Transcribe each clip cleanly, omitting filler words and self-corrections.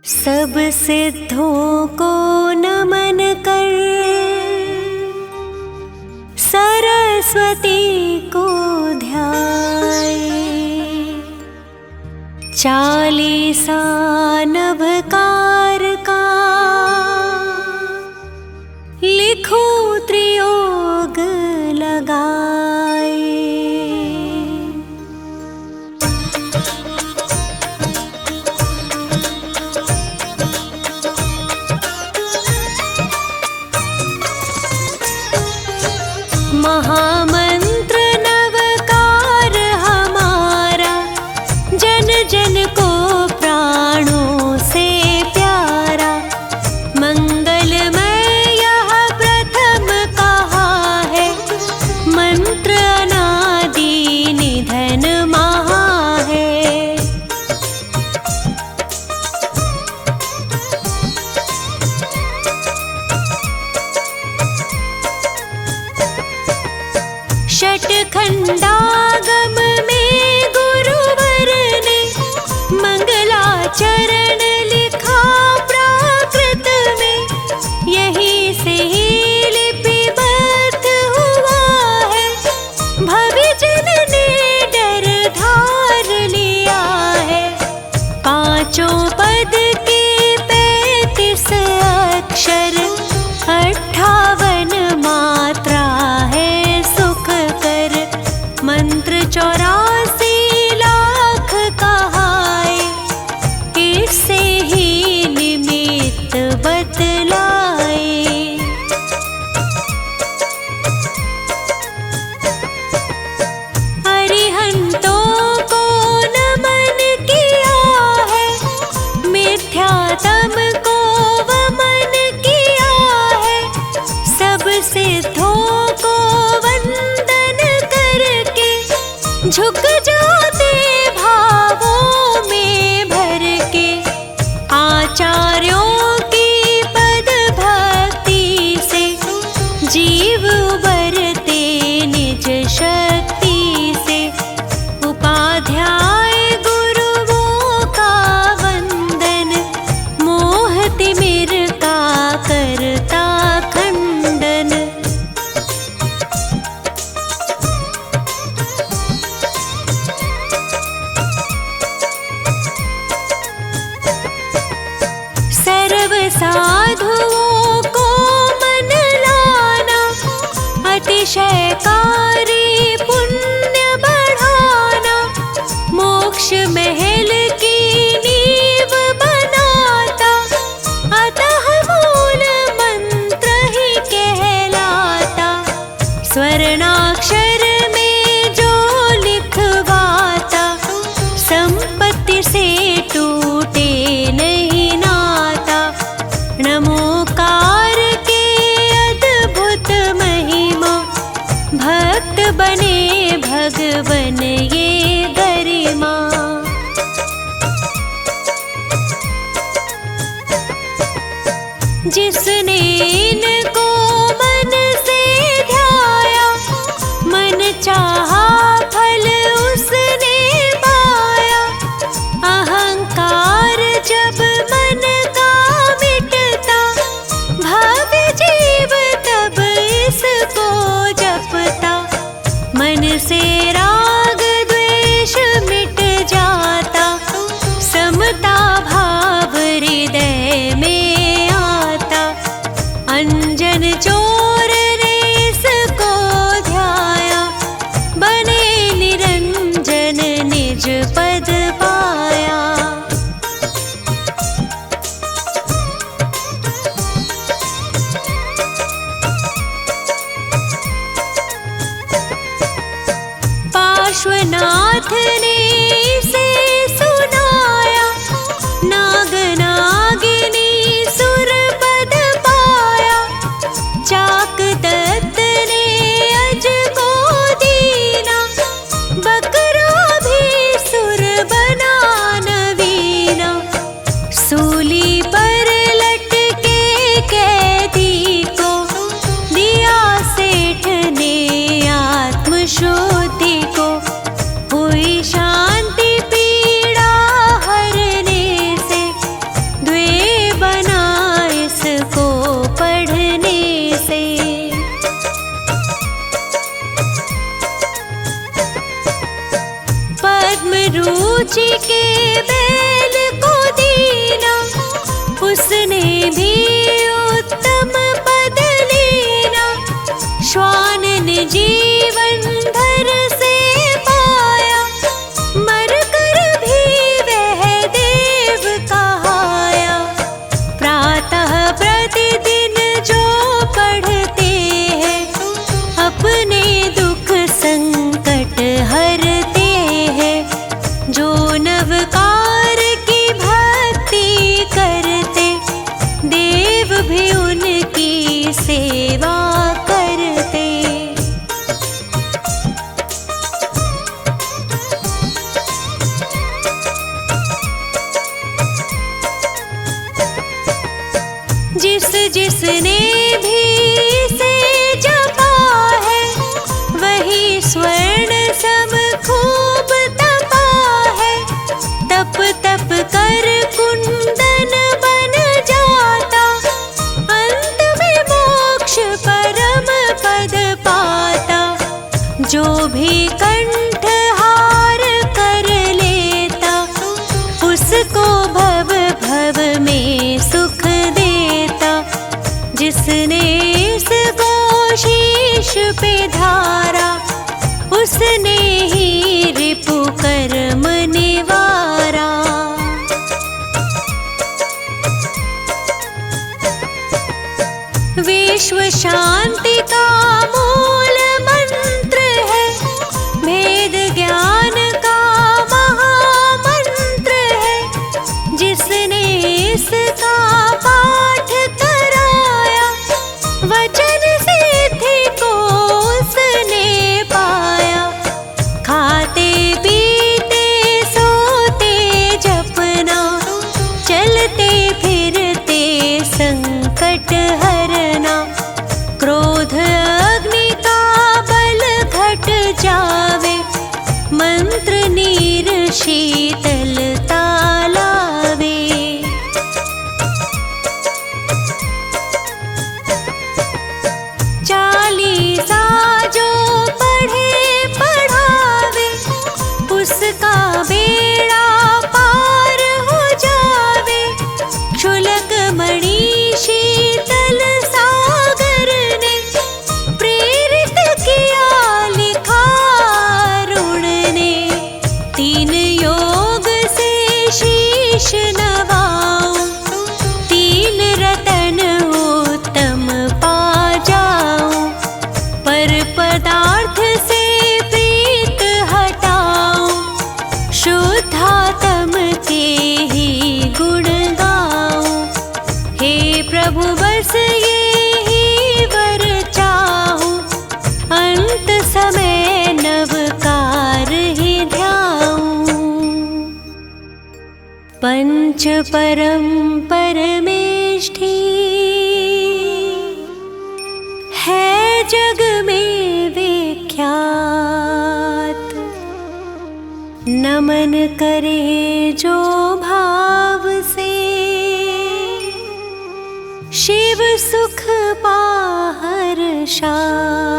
सब सिद्धों को नमन कर सरस्वती को ध्याए, चालीसा नभकार का लिखो त्रियोग लगाए। महामंत्र नवकार हमारा जन जन को प्राणों से प्यारा, मंगलमय यह प्रथम कहा है, मंत्र अनादि निधन महा है। षटखंडागम में गुरुवर ने मंगलाचरण लिखा प्राकृत में, यही से ही लिपिबद्ध हुआ है, भविजन ने डर धार लिया है। पांचों पद के 35 अक्षर, 58 मात्रा है सुख कर, मंत्र 84 लाख कहाए, इससे ही निमित्त बतलाए। अरिहंतों को नमन किया है, मिथ्यात्म को वमन किया है, सब सिद्धों को वंदन करके झुक जाते भावों में भर के, आचार्यों की पद भक्ति से जीव उबरते निज शक्ति से, उपाध्याय गुरुओं का वंदन, मोह तिमिर का करता खंडन। सर्व साधुओं को मन लाना, अतिशयकारी पुण्य बढ़ाना, मोक्ष महल की नींव बनाता, अतः मूल मंत्र ही कहलाता। स्वर्णाक्षर में जो लिखवाता, संपत्ति से टूटे नहीं नाता। नमोकार के अद्भुत महिमा, भक्त बने भगवन ये गरिमा। जिसने इनको मन से ध्याया, मन चाहा फल उसने पाया। अहंकार जब मन का मिटता, भव्य जीव तब इसको जपता। मन से राग द्वेष मिट जाता, समता भाव हृदय में आता। अंजन चोर ने इसको ध्याया, बने निरंजन निज पद पाया। पार्श्वनाथ ने इसे सुनाया, नाग नागिनी सुर पद पाया। चाक दत्त ने अज को दीना, बकरा भी सुर बना नवीना। सूली पर लटके कैदी को दिया सेठ ने आत्मशुद्धि को, हुई शांति रुचि के बैल को दीना, उसने भी उत्तम पद लेना। श्वान ने जीवन भर से पाया, मर कर भी वह देव कहाया। प्रातः प्रतिदिन जो पढ़ते हैं, अपने दुख संकट हरते हैं। जो नवकार की भक्ति करते, देव भी उनकी सेवा करते। जिस जिसने भी इसे जपा है, वही स्वर्ण सम खूब तपा है। तप तप कर कुंदन बन जाता, अंत में मोक्ष परम पद पाता। जो भी कंठहार कर लेता, उसको भव भव में सुख देता। जिसने इसको शीश पे धारा, उसने ही रिपु कर्म निवारा। विश्व शांति का मूल मंत्र है, भेद ज्ञान का महामंत्र है। जिसने इसका पाठ कराया, वचन सिद्धि को उसने पाया। खाते पीते सोते जपना, चलते फिरते संकट हरना। क्रोध अग्नि का बल घट जावे, मंत्र नीर शीतलता लावे। चालीसा जो पढ़े पढ़ावे, उसका बेड़ा पार हो जावे। क्षुलक मणि शीतल सागर ने, प्रेरित किया लिखा अरुण ने। तीन योग से शीश नवाऊं, तीन रतन उत्तम पा जाऊं। पर पदार्थ से प्रीत हटाऊं, शुद्धात्म के ही गुण गाऊं। हे प्रभु बस ये ही वर चाहूं, अंत समय नवकार ही ध्याऊं। पंच परम परमेष्ठी है जग में विख्यात। नमन करे जो भाव से, शिव सुख पाहर शात।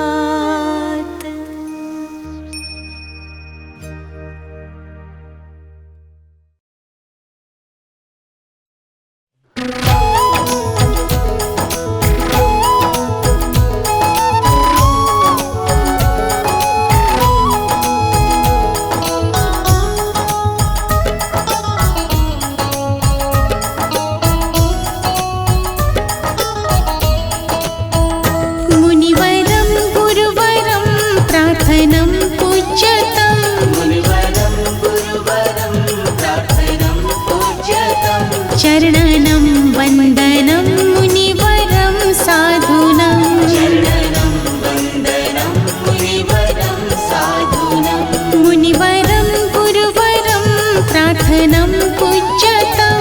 चरणनं वन्दनं मुनिवरं साधूनां। मुनिवरं गुरुवरं प्रार्थनं पूज्यतं।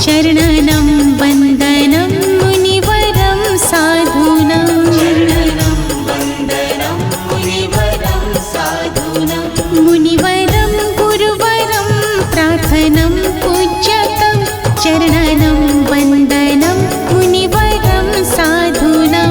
चरणनं वन्दनं मुनिवरं साधूनां। मुनिवरं गुरुवरं प्रार्थनं पूज्यतं। चरणनं वन्दनं मुनिवरं साधूनां।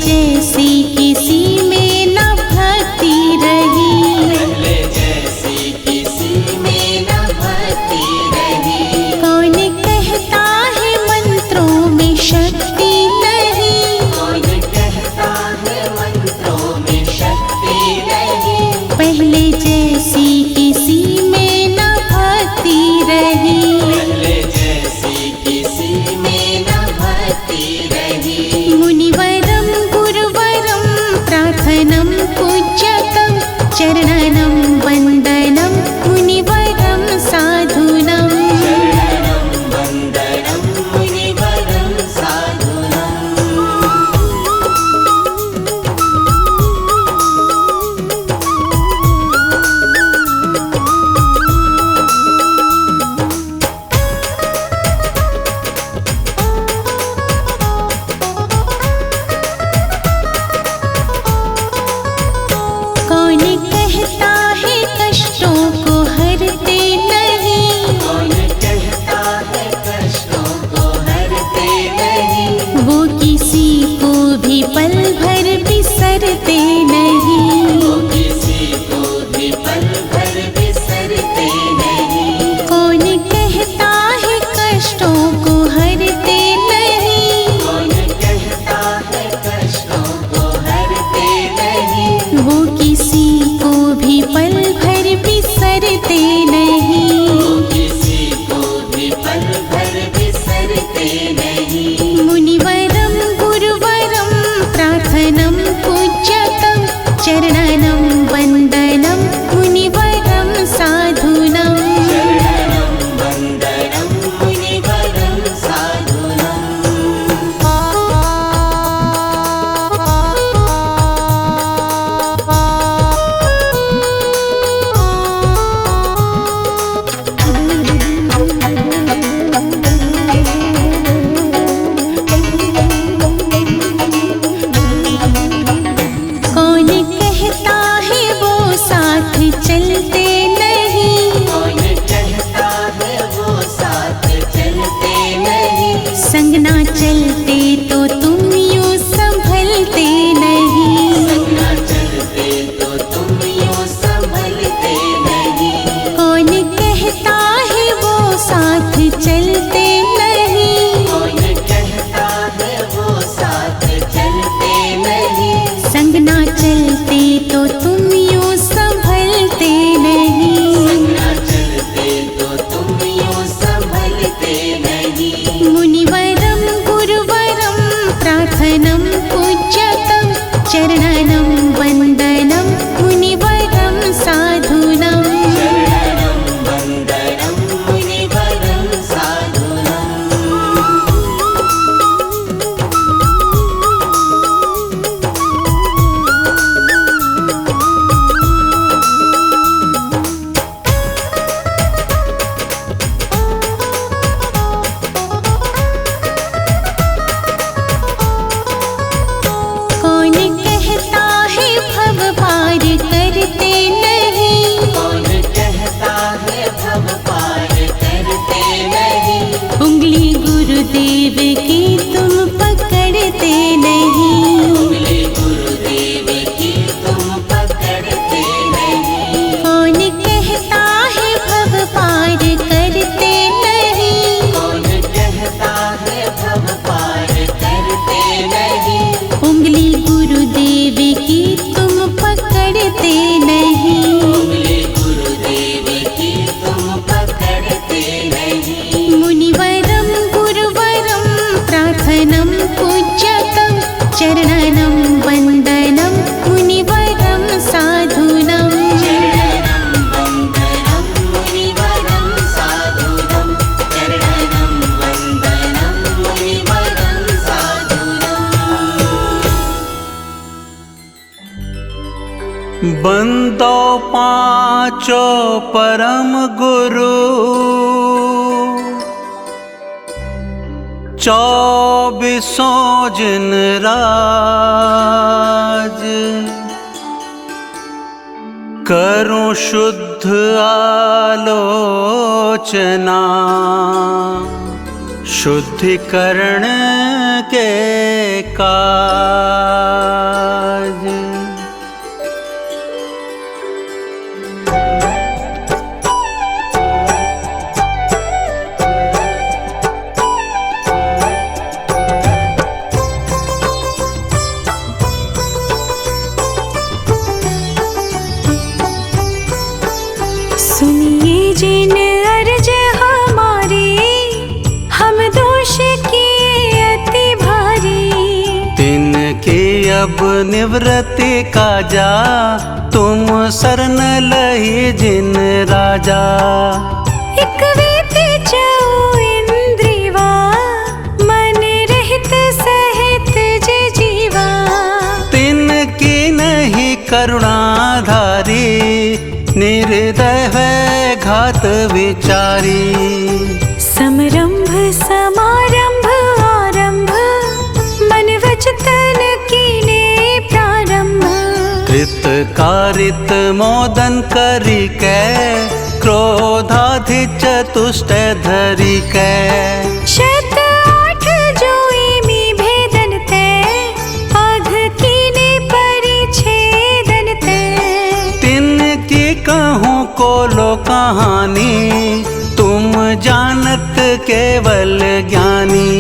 जैसी किसी में न भक्ति रही, पहले जैसी किसी में न भक्ति रही। कौन कहता है मंत्रों में शक्ति नहीं, कौन कहता है मंत्रों में शक्ति नहीं। पहले जैसी किसी में न भक्ति रही, पहले जैसी किसी में न भक्ति रही। मुनिवरं गुरुवरं प्रार्थनं पूज्यतं चरणनं वन्दनं मुनिवरं साधूनां। शरणं वन्दनं मुनिवरं साधूनां। कौन कहता है कष्टों को हरते नहीं, कौन कहता है कष्टों को हरते नहीं। वो किसी को भी पल भर बिसरते नहीं, वो किसी को भी पल भर बिसरते नहीं। कौन कहता है कष्टों को हरते नहीं, कौन कहता है कष्टों को हरते नहीं। वो किसी को भी पल भर बिसरते नहीं। वो किसी को भी पल भर बिसरते नहीं। मुनिवरं गुरुवरं प्रार्थनं पूज्यतं चरणनं वन्दनं मुनिवरं साधूनां। शरणं वन्दनं मुनिवरं साधूनां। कौन कहता है वो साथ चलते नहीं, कौन कहता है वो साथ चलते नहीं। संग ना चलते तो तुम यूं संभलते नहीं। संग न चलते तो तुम यूं संभलते नहीं। कौन कहता है वो साथ चलते नहीं, कौन कहता है वो साथ चलते नहीं। संग ना चलते तो तुम यूं संभलते नहीं। संग न चलते तो तुम यूं संभलते नहीं। मुनिवरं गुरुवरं प्रार्थनं पूज्यतं चरणनं वन्दनं मुनिवरं साधूनां। शरणं वन्दनं मुनिवरं साधूनां। कौन कहता है भव पार करते नहीं, कौन कहता है भव पार करते नहीं। उंगली गुरुदेव की तुम पकड़ते नहीं। उंगली गुरुदेव की तुम पकड़ते नहीं। कौन कहता है भव पार करते नहीं, कौन कहता है भव पार करते नहीं। उंगली गुरुदेव की तुम पकड़ते नहीं। उंगली गुरुदेव की तुम पकड़ते नहीं। मुनिवरं गुरुवरं प्रार्थनं पूज्यतं चरणनं वन्दनं मुनिवरं साधूनां। शरणं वन्दनं मुनिवरं साधूनां। शरणं वन्दनं मुनिवरं साधूनां। बंदो पांचो परम गुरु, 24 जिन राज। करूं शुद्ध आलोचना शुद्धिकरण के काज। सुनिए जिन अर्ज हमारी, हम दोष किए अति भारी। तिनके अब निवृत्ति काजा, तुम शरण लहि जिन राजा। एक वेति चऊ इंद्रिवा, मन रहित सहित जे जीवा। तिनकी नहीं करुणाधारी, निर्दय है घात विचारी। समरंभ समारंभ आरंभ, मन वचन कीने प्रारंभ। कृत कारित मोदन करी कै, क्रोधाधि चतुष्ट धरी कै। शत आठ जोईमि भेदन ते, अघ कीने परिच्छेदन ते। तिनकी कहूँ को लो कहानी, तुम जानत केवल ज्ञानी।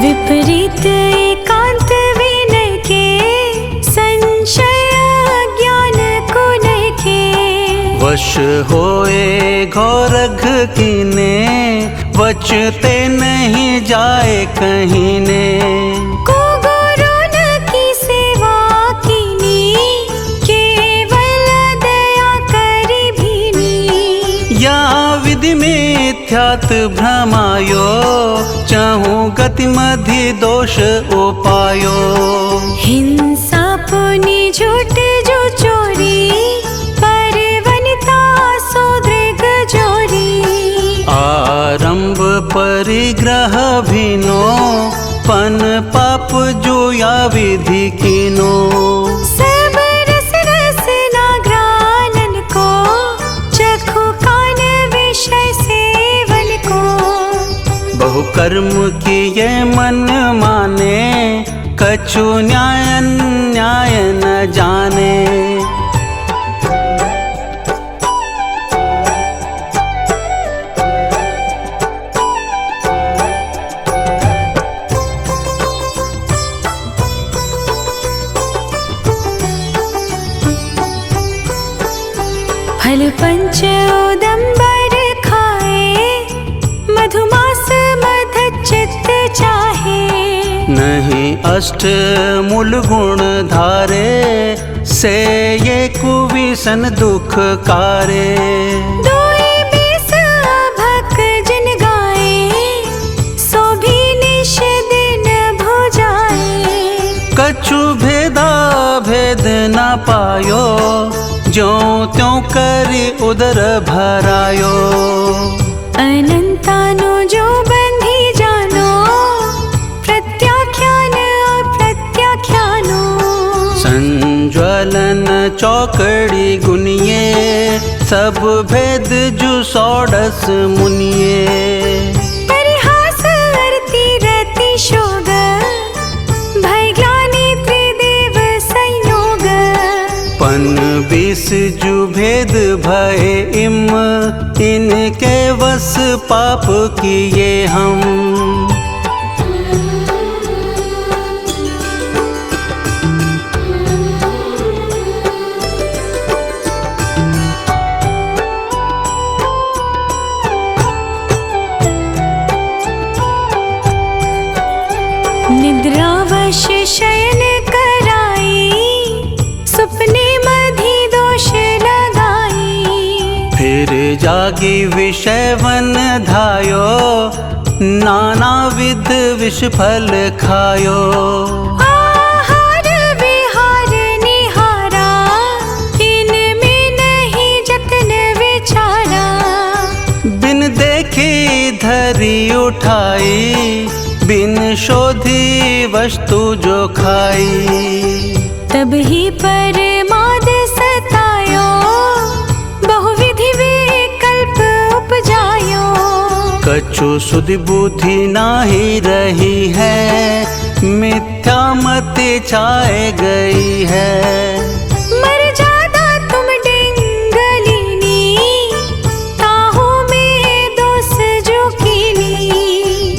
विपरीत एकांत विनय के, संशय ज्ञान को नय के। वश होए घोरघ कीने, वचते नहीं जाए कहीं ने। को गुरु न की सेवा कीनी, केवल दया करी भीनी। या विधि मिथ्यात भ्रमायो, चाहूँ गति मधि दोष उपायो। हिंसा पुनि झूठ जो चोरी, पर वनिता सो दृग जोरी। आरंभ परिग्रह भिनो, पन पाप जुया विधि कीनो। सब रस रसना घ्राणन को, चखु कान विषय सेवन को। बहु कर्म किए मन माने, कछु न्याय न्याय न जाने। फल पंच उदंबर खाए, मधुमास मध चित्त चाहे। नहीं अष्ट मूल गुण धारे, से ये कुविसन दुख कारे। दोई बीस अभक जिन गाए, सो भी निश दिन भुजाए। कछु भेदा भेद न पायो, ज्यों त्यों करी उदर भरायो। अनंतानो जो बंधी जानो, प्रत्याख्यान अप्रत्याख्यानो। संज्वलन चौकड़ी गुनिए, सब भेद जु षोडश मुनिए। परिहास अरति रति शोग, भय ग्लानि त्रिदेव संयोग। पन 20 जु भेद भय इम, इनके वस पाप किए हम। निद्रावश शयन कराई, सुपने मधि दोष लगाई। फिर जागी विषय वन धायो, नाना विध विष फल खायो। आहार विहार निहारा, इनमें नहीं जतन विचारा। बिन देखी धरी उठाई, बिन शोधी वस्तु जो खाई। तब ही परमाद सतायो, बहुविधि विकल्प उपजायो। कछु सुधि बुद्धि नाही रही है, मिथ्या मति छाए गई है। मर जादा तुम डिंगलिनी, ताहू में दोष जो कीनी।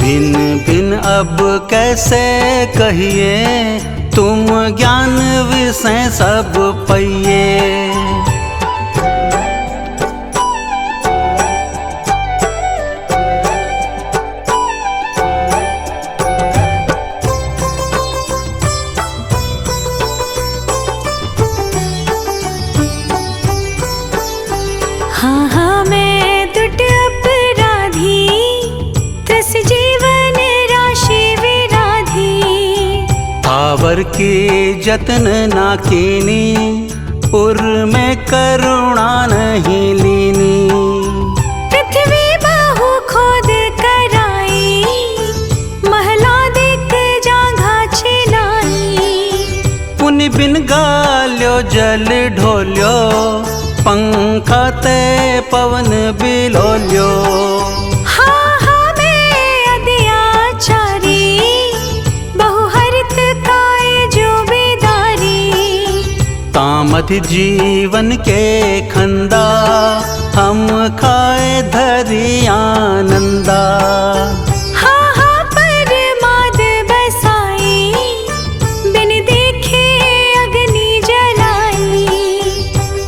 भिन भिन अब कैसे कहिए, तुम ज्ञान विषय सब पइए। हाँ हाँ मैं दुट अपराधी, त्रस जीवन राशि विराधी। आवर की जतन ना कीनी, उर में करुणा नहीं लीनी। पृथ्वी बाहु खोद कराई, महला दिक जांघा छिलाई। पुनि बिन गाल्यो जल ढोल्यो, पंखा ते पवन बिलोल्यो। हाँ हाँ मैं अत्याचारी, बहुहरित काय जो बेदारी। तामधि जीवन के खंदा, हम खाए धरि आनंदा। हाँ हाँ परमाद बसाई, बिन देखे अग्नि जलाई।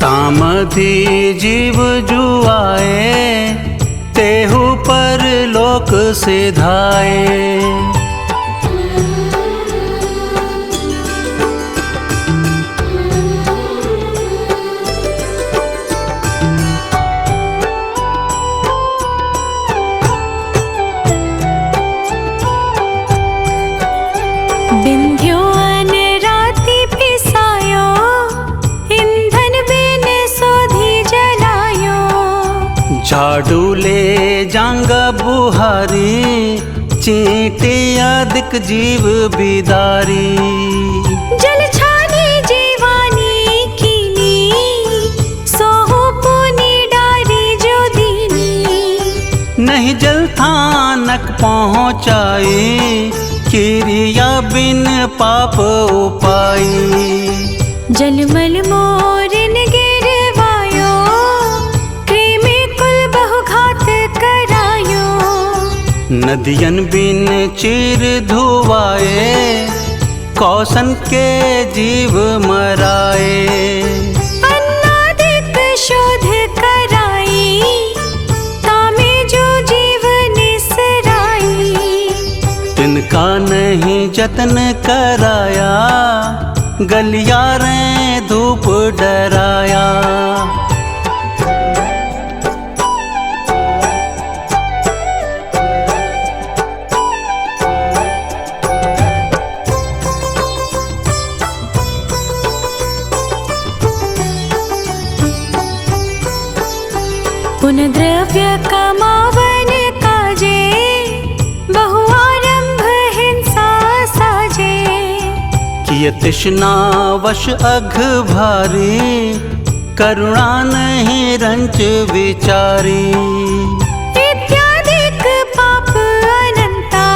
तामधि जीव जुआए, तेहु पर लोक सिधाए। बिंध्यो अनराति पिसायो, ईंधन बिन सोधी जलायो। झाड़ू ले जांगा बुहारी, चींटी अधिक जीव बिदारी। जल छानी जीवानी कीनी, सोहु पुनि डारी जो दीनी। नहीं जल थानक पहुँचाई, क्रिया बिन पाप उपाई। जलमल मोरिन गिरवायो, कृमि कुल बहुघात करायो। नदियन बिन चीर धुआए, कौशन के जीव मराए। अन्नादिक शोध कराई, तामे जो जीव निसराई। तिनका नहीं जतन कराया, गलियारे धूप डराया। पुन द्रव्य कमावन काजे, बहु आरंभ हिंसा साजे। किय तृष्णा वश अघ भारी, करुणा नहीं रंच विचारी। इत्यादिक पाप अनंता,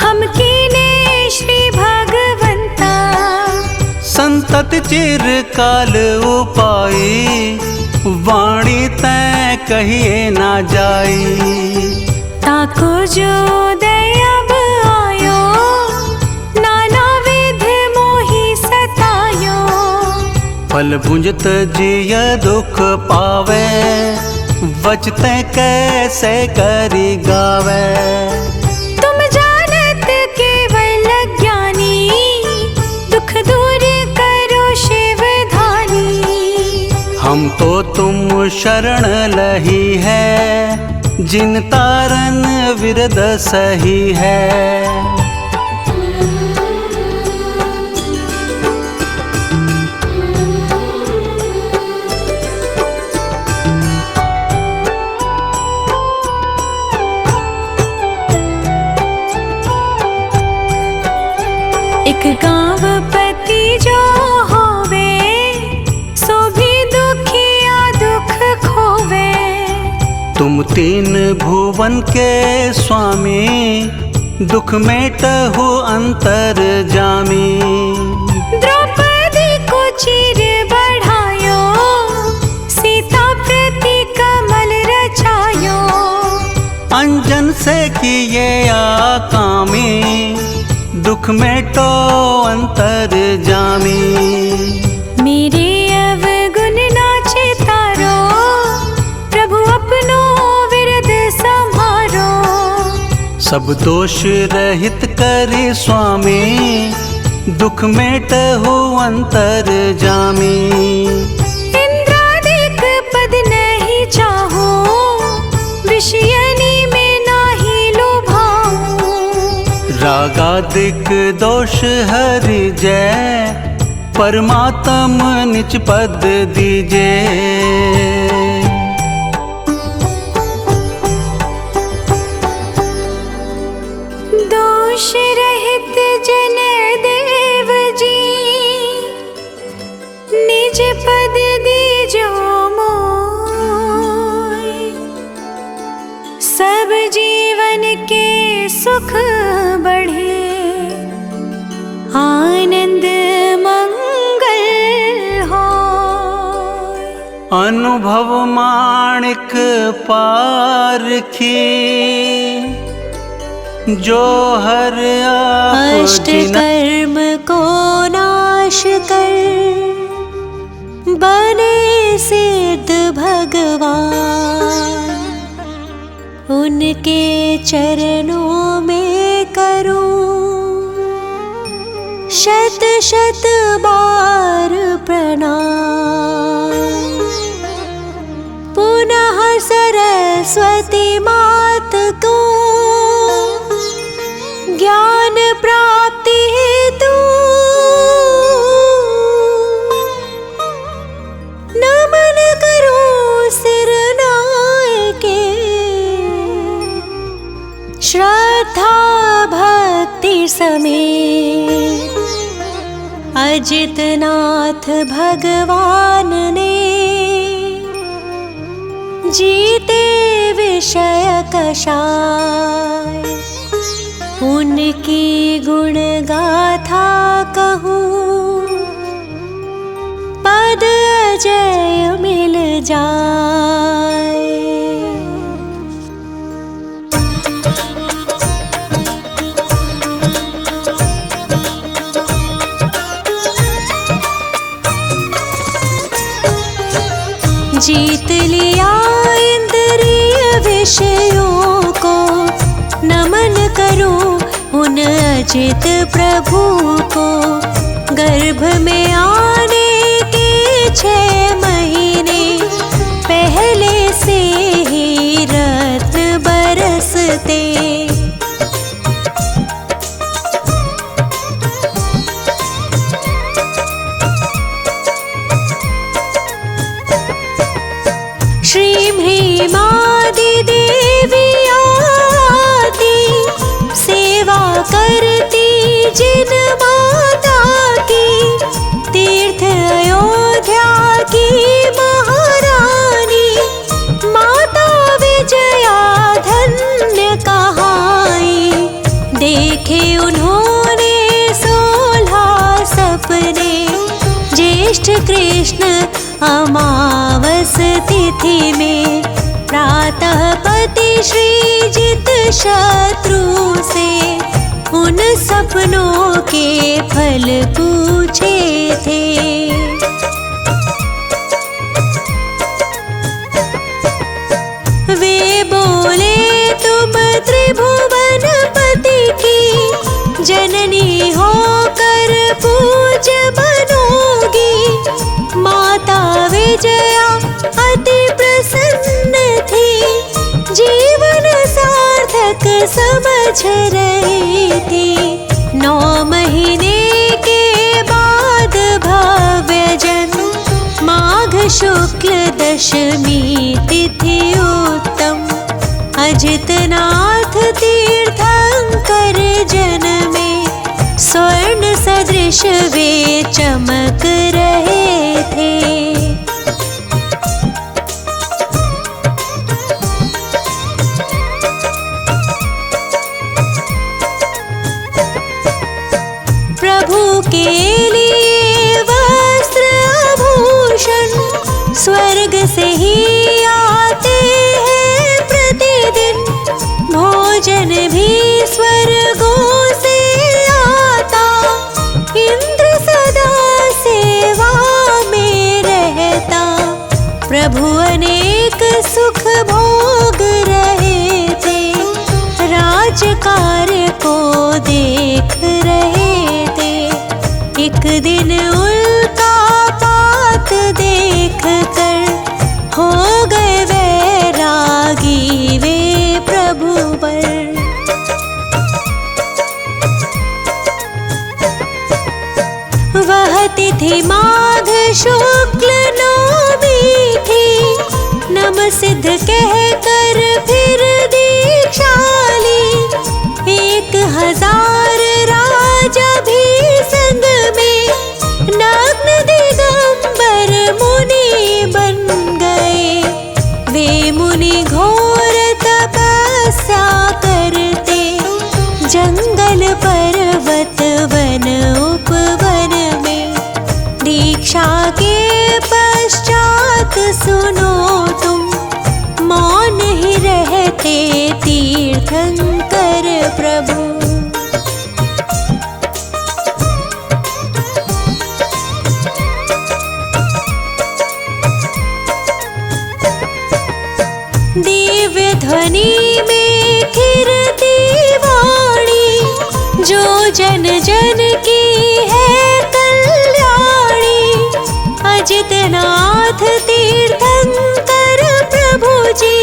हम कीने श्री भगवंता। संतत चिरकाल उपाई, वाणी तै कहिए ना जाई। ताको जो दयाब आयो, नाना विध मोहि सतायो। फल भुंजत जिय दुख पावे, वचते कैसे करी गावे। तुम जानत केवल ज्ञानी, दुख दूर करो शिव धानी। हम तो तुम शरण लही है, जिन तारन विरद सही है। एक गाँव पति जो होवे, सो भी दुखिया दुख खोवे। तुम तीन भुवन के स्वामी, दुख मेटहु अंतर जामी। द्रौपदी को चीर बढ़ायो, सीता प्रति कमल रचायो। अंजन से किए आकामी, दुख मेटो अंतर जामी। मेरे अवगुण नाचे तारो, प्रभु अपनो विरद संभारो। सब दोष रहित करी स्वामी, दुख मेटहु अंतर जामी। इंद्रादिक पद नहीं चाहो, विषयनी में नाही लोभाऊं। रागादिक दोष हरि जय, परमात्म निज पद दीजे। दोष रहित जन देव जी, निज पद दीजो मोय। सब जीवन के सुख बढ़े, आनंद मंगल होय। अनुभव माणिक पारखी, जो हर अष्ट कर्म को नाश कर, बने सिद्ध भगवान। उनके चरणों में करूं शत शत बार प्रणाम। पुनः सरस्वती मात को ज्ञान प्राप्ति हेतु, नमन करो सिर नायके। श्रद्धा भक्ति समेत अजितनाथ भगवान ने, जीते विषय कषाय। उनकी गुण गाथा कहूँ, पद अजय मिल जाए। जीत लिया इंद्रिय विषयों को, नमन करूं उन अजित प्रभु को। गर्भ में आने के 6 महीने पहले से ही रत्न बरसते। श्री भीमादि देवी आती, सेवा करती जिन माता की। तीर्थ अयोध्या की महारानी, माता विजया धन्य कहाई। देखे उन्होंने 16 सपने, ज्येष्ठ कृष्ण अमावस तिथि में। प्रातः पति श्रीजित शत्रु से, उन सपनों के फल पूछे थे। वे बोले तुम त्रिभुवन पति की जननी होकर पूज्य बनोगी। माता विजया अति प्रसन्न थी, जीवन सार्थक समझ रही थी। 9 महीने के बाद भव्य जन्म, माघ शुक्ल दशमी तिथि उत्तम। अजितनाथ तीर्थंकर जन्मे, स्वर्ण केश वे चमक रहे थे। प्रभु के लिए वस्त्र आभूषण स्वर्ग से ही आते हैं प्रतिदिन। भोजन भी स्वर्गों से आता, इंद्र सदा सेवा में रहता। प्रभु अनेक सुख भोग रहे थे, राज कार्य को देख रहे थे। एक दिन उल्का पात देख कर हो गए वैरागी वे प्रभु पर। वह तिथि माघ शुक्ल नवमी थी, नम सिद्ध कहकर फिर दीक्षा ली। 1000 राजा भी संग में नग्न दिगंबर मुनि बन गए। वे मुनि घोर तपस्या करते, जंगल पर्वत वन उपवन में। दीक्षा के पश्चात सुनो तुम, मौन ही रहते तीर्थंकर प्रभु। दिव्य ध्वनि में खिरती वाणी, जो जन जन की है कल्याणी। अजितनाथ तीर्थंकर प्रभु जी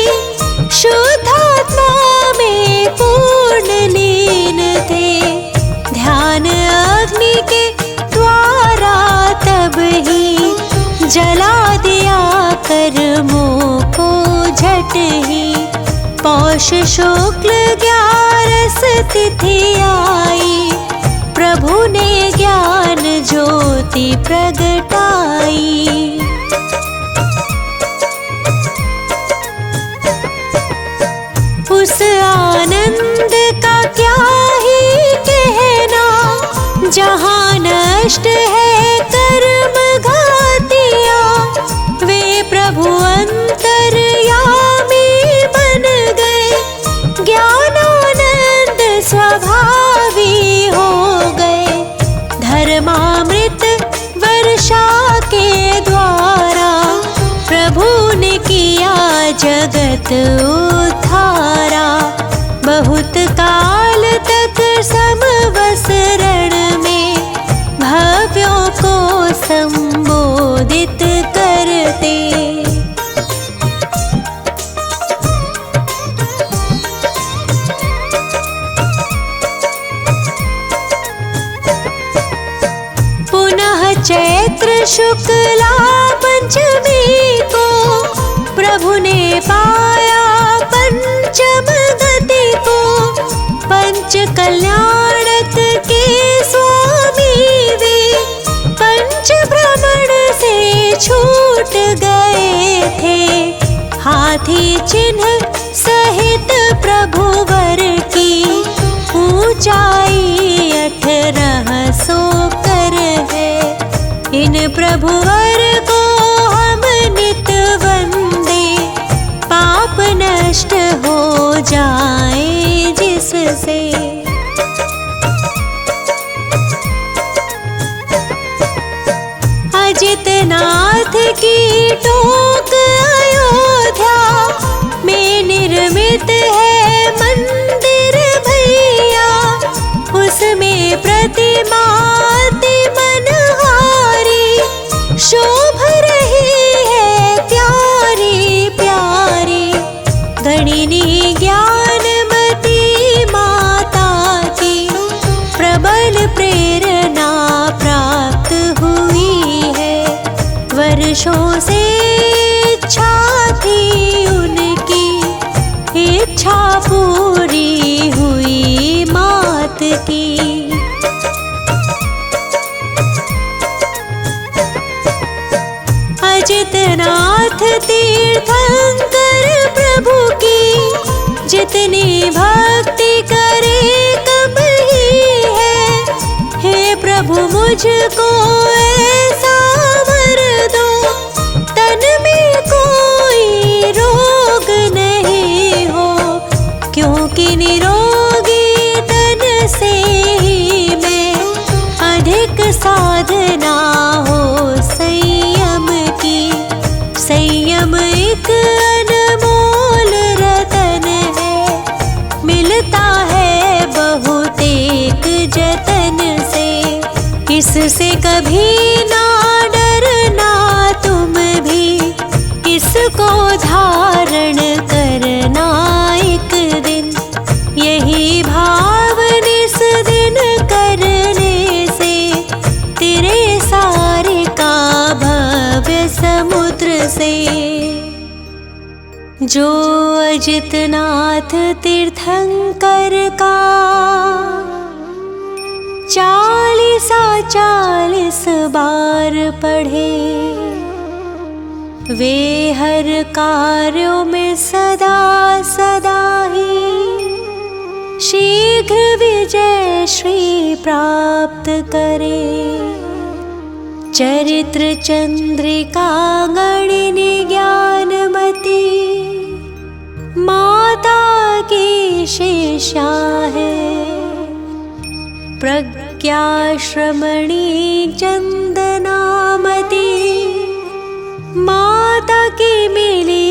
शुद्धात्मा में पूर्ण लीन थे। ध्यान अग्नि के द्वारा तब ही जला दिया कर्मों को झट ही। पौष शुक्ल 11 तिथि आई, प्रभु ने ज्ञान ज्योति प्रगटाई। उस आनंद का क्या ही कहना, जहाँ नष्ट है कर्म घातिया। वे प्रभु अंतर्यामी बन गए, ज्ञानानंद स्वभावी हो गए। धर्मामृत वर्षा के द्वारा प्रभु ने किया जगत उद्धारा। बहुत काल तक समवसरण में भव्यों को संबोधित करते। पुनः चैत्र शुक्ला पंचमी को प्रभु ने पाया पंचम गति को। पंच कल्याणक के स्वामी वे पंच भ्रमण से छूट गए थे। हाथी चिन्ह सहित प्रभु वर की ऊंचाई 1800 कर है। इन प्रभुवर को हम नित वंदे, पाप नष्ट हो जाए जिससे। अजितनाथ की टोक अयोध्या में निर्मित है मंदिर भैया। उसमें प्रतिमा अति मनहारी शोभ रही है प्यारी प्यारी। गणिनी ज्ञानमती माता की प्रबल प्रेरणा प्राप्त हुई है। वर्षों से इच्छा थी उनकी, इच्छा पूरी हुई मात की। नाथ तीर्थंकर प्रभु की जितनी भक्ति करे कम ही है। हे प्रभु मुझको ऐसा वर दो, तन में कोई रोग नहीं हो, क्योंकि निरोगी तन से ही मैं अधिक साधना हो संयम की। संयम एक अनमोल रतन है, मिलता है बहुत एक जतन से। इससे कभी ना डरना तुम भी, इसको धारण करना एक दिन। यही भाव निस दिन करने से तेरे सारे का भव्य समुद्र से। जो अजितनाथ तीर्थंकर का 40 बार पढ़े, वे हर कार्यों में सदा सदा ही शीघ्र विजय श्री प्राप्त करे। चरित्र चंद्रिका गणिनी ज्ञानमती माता की शिष्या है। प्रज्ञा श्रमणी चंदनामती माता की मिली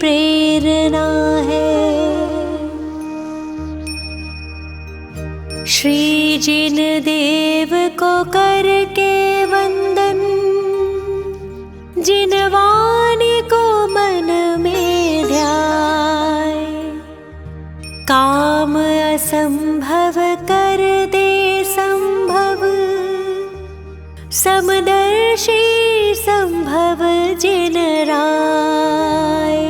प्रेरणा है। श्री जिन देव को करके वंदन, जिन वाणी को मन में ध्याए, काम असंभव कर दे संभव, समदर्शी संभव जिन राय।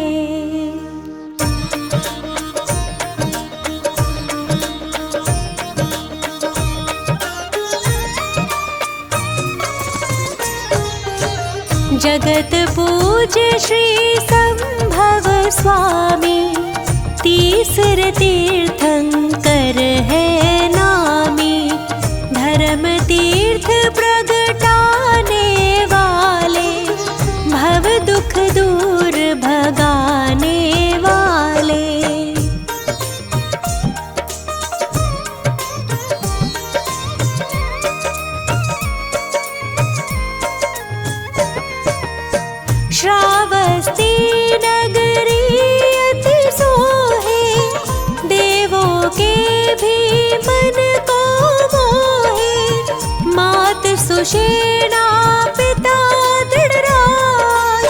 जगत पूज्य श्री संभव स्वामी, तीसर तीर्थंकर है नामी। धर्म तीर्थ प्रगटाने वाले, भव दुख दूर भगाने वाले। श्रावस्ती नगरी अति सोहे, देवों के भी मन को मोहे। मात सुषेणा पिता दृढ़राज,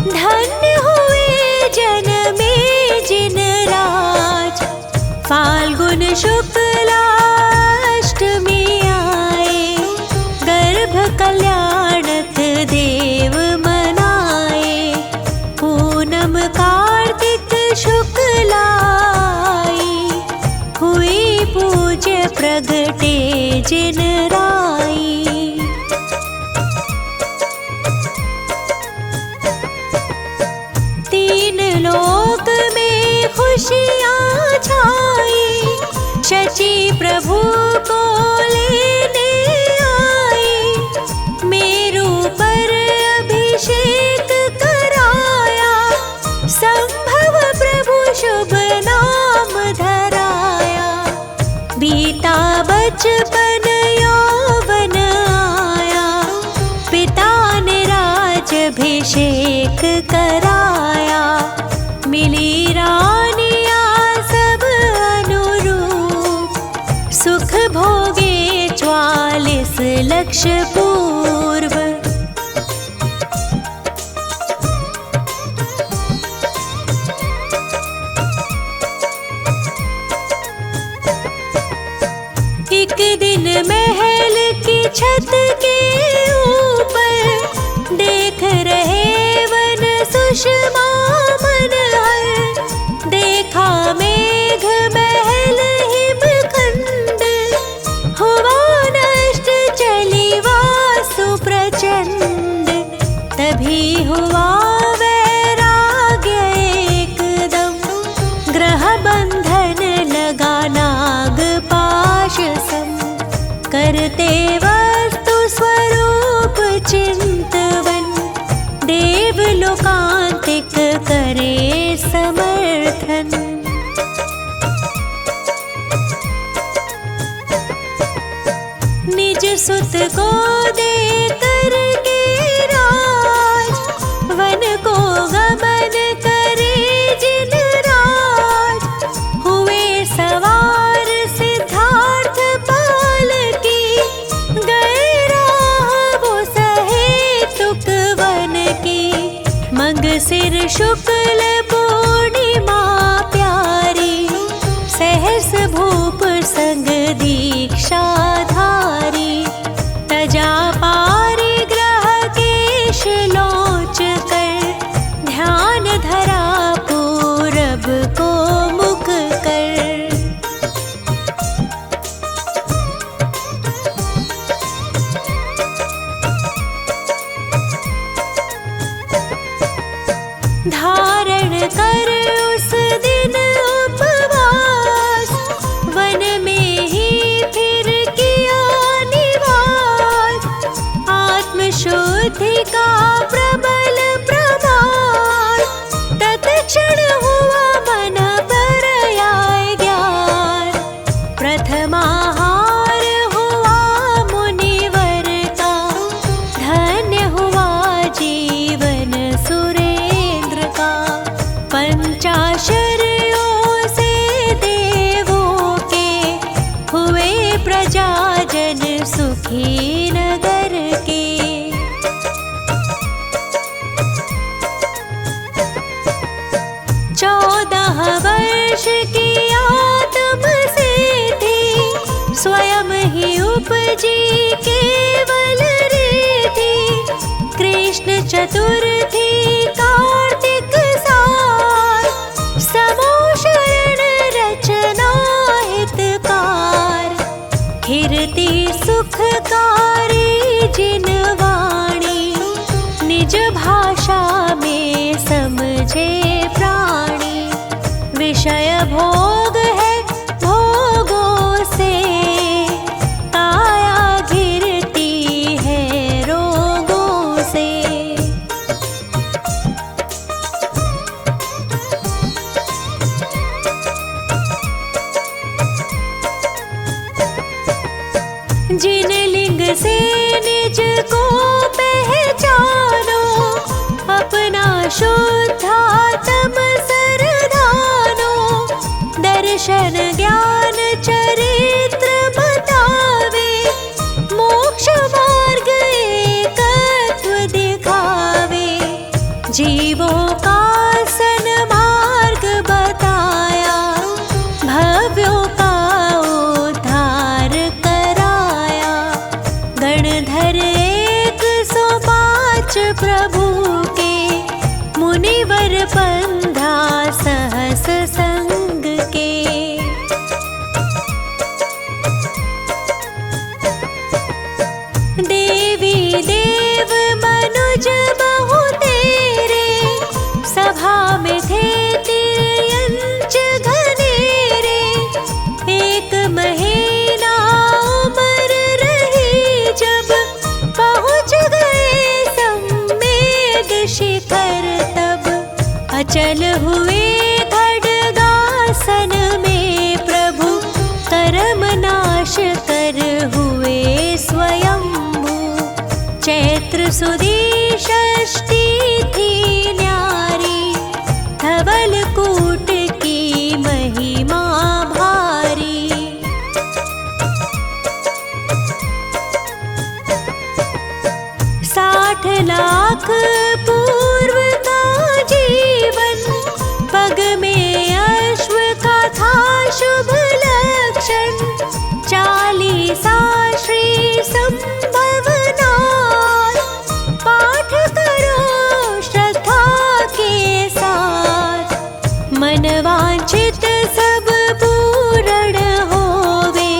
धन्य हुए जन्मे जिन राज। फाल्गुन शुक्ला अष्टमी आए, गर्भ कल्याणथ देव मनाए। पूनम कार्तिक शुक्लाई, हुई पूज्य प्रगटे जिन राई। तीन लोक में खुशियाँ छाई, शची प्रभु को लेने आई। मेरू पर अभिषेक कराया, संभव प्रभु शुभ नाम धराया। बीता बचपन यौवन आया, पिता ने राजभिषेक कराया। मिली रानिया सब अनुरूप, सुख भोगे 44 लक्ष पूर्व। एक दिन महल की छत के ऊपर, देख रहे वन सुषमा मनहर। देखा मेघ महल हिमखंड, हुआ नष्ट चली वासु प्रचंड। तभी हुआ करते वस्तु स्वरूप चिंतवन, देवलोकांतिक करे समर्थन। निज सुत को दे करके राज, वन को गमन करे जिन राज। हुए सवार सिद्धार्थ पाल की, गए राह वो सहेतुक वन की। मंगसिर शुक्ल पूर्णिमा प्यारी, सहस भूप संग दीक्षाधारी। तजा पारिग्रह केश लोच कर, ध्यान धरा पूरब को मुख कर। धारण कर उस दिन उपवास, वन में ही फिर किया निवास। आत्मशुद्धि का प्रबल प्रभाव, तत्क्षण हुआ मन पर आए ज्ञान। प्रथमाहार हुआ मुनिवर का, धन्य हुआ जीवन सुरेंद्र का। पंचाशरियों से देवों के, हुए प्रजाजन सुखी नगर के। 14 वर्ष की आत्म सिद्धि, स्वयं ही उपजी केवल रिद्धि। कृष्ण चतुर्थी कार्तिक सार, समो शरण रचना हितकार। कीर्ति सुखकारी जिन वाणी, निज भाषा में समझे प्राणी। विषय भोग है भोगों से, काया घिरती है रोगों से। जिन लिंग से निज को पहचानो, अपना शुद्धात्म सरदानो। दर्शन ज्ञान चरित्र बतावे, मोक्ष मार्ग एकत्व दिखावे। जीवों का सन्मार्ग बताया, भव्यों का उद्धार कराया। गणधर 105 प्रभु के, मुनिवर बंधा सहस संग के। देवी देव मनुज बहु तेरे, सभा में थे तिर्यंच घनेरे। एक महीना उम्र रही जब, पहुँच गए सम्मेद शिखर तब। अचल हुए खड्गासन में प्रभु, कर्म नाश कर हुए स्वयंभू। चैत्र सुदी षष्ठी थी न्यारी, धवलकूट की महिमा भारी। 60 लाख पूर्व का जीवन, पग में अश्व का था शुभ लक्षण। 40 श्री संभवनाथ, पाठ करो श्रद्धा के साथ। मनवांछित सब पूर्ण होवे,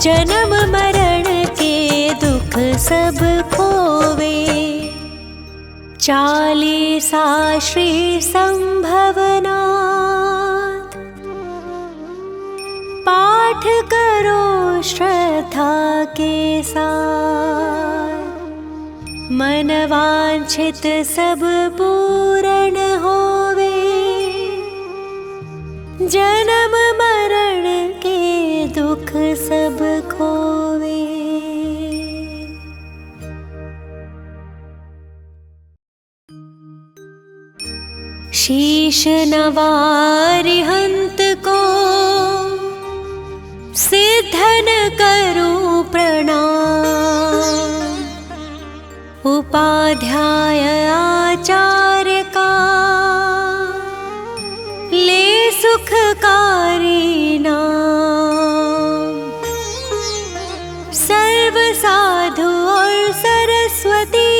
जन्म मरण के दुख सब खोवे। 40 श्री संभवनाथ, पाठ पाठ करो श्रद्धा के साथ, मन वांछित सब पूर्ण होवे, जन्म मरण के दुख सब खोवे। शीश नवारि हंत को सिद्धन करूं प्रणाम, उपाध्याय आचार्य का ले सुखकारी नाम। सर्व साधु और सरस्वती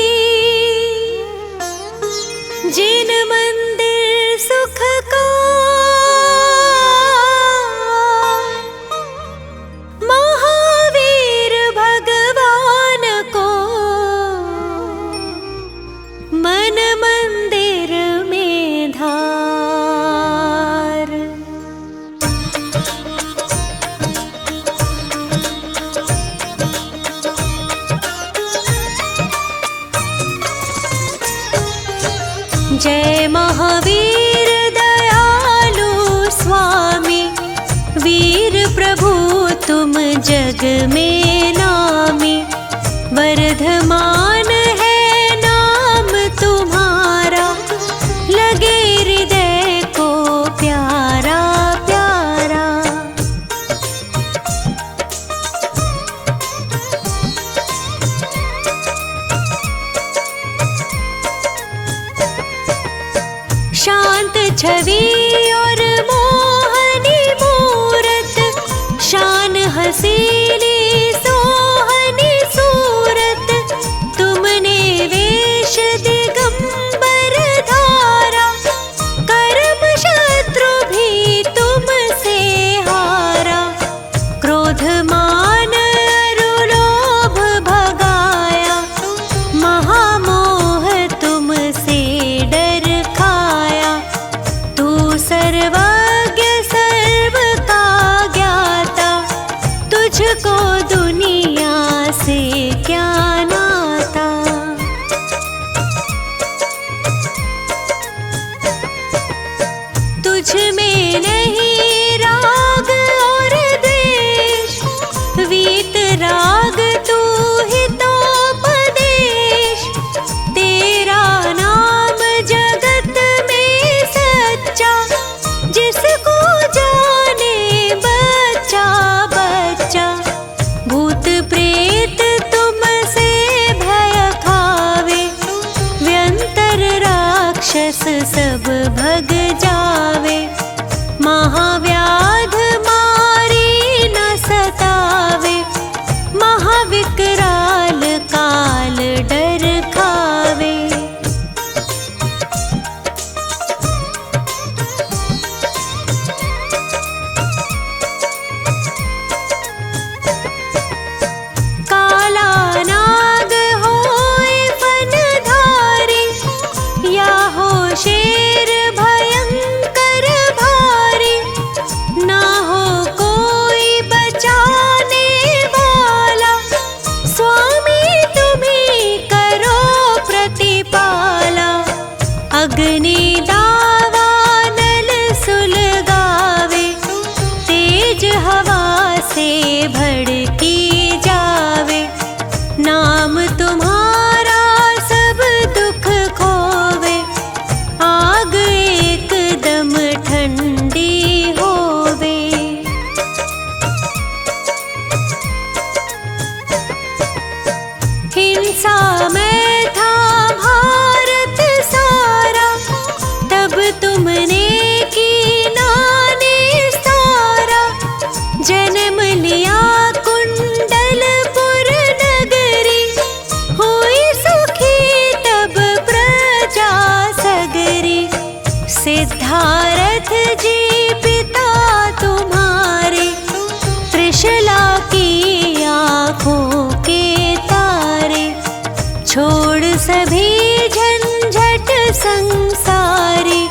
जिन मंदिर सुख का, महावीर भगवान को मन मंदिर में धार। जय महावीर दयालु स्वामी, वीर प्रभु तुम जग में नामी। वर्धमान है नाम तुम्हारा, लगे हृदय को प्यारा प्यारा। शांत छवि और मोहनी मूरत, शान हसीली सोहनी सूरत। तुमने वेश दिगंबर धारा, कर्म शत्रु भी तुमसे हारा। क्रोध मान अरुलोभ भगाया, महामोह तुमसे डर खाया। तू सर्वज्ञ सर्व का ज्ञाता, तुझको दुनिया से क्या नाता। तुझ में नहीं राग और द्वेष, वीत राग तू ही तोपदेश। तेरा नाम जगत में सच्चा, जिसको जाने बच्चा बच्चा। भूत प्रेत तुमसे भय खावे, व्यंतर राक्षस सब भग जावे। महाव्याध मारी न सतावे, महाविकराल काल डर खावे। काला नाग होए फनधारी, या हो शेर भयंकर भारी। ना हो कोई बचाने वाला, स्वामी तुम्ही करो प्रतिपाला। अग्नि दावानल सुलगावे, तेज हवा से भड़की जावे। नाम तुम्हारा सब दुख खोवे, आग एकदम ठंडी होवे। हिंसा में था भारत सारा, तब तुमने की नाने सारा। जन्म लिया कुंडलपुर नगरी, हुई सुखी तब प्रजा सगरी। सिद्धारथ जी पिता तुम्हारे, त्रिशला की आँखों के तारे। छोड़ सभी झंझट संसारी,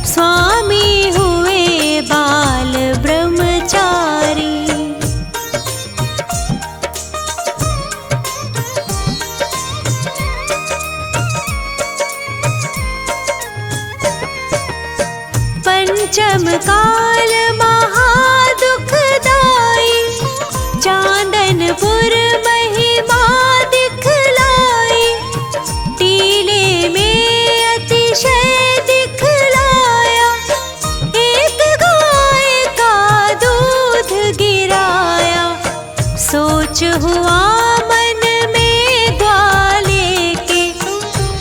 स्वामी हुए बाल ब्रह्मचारी। जमकाल महादुखदाई, चांदनपुर महिमा दिखलाई, टीले में अतिशय दिखलाया, एक गाय का दूध गिराया। सोच हुआ मन में ग्वाले के,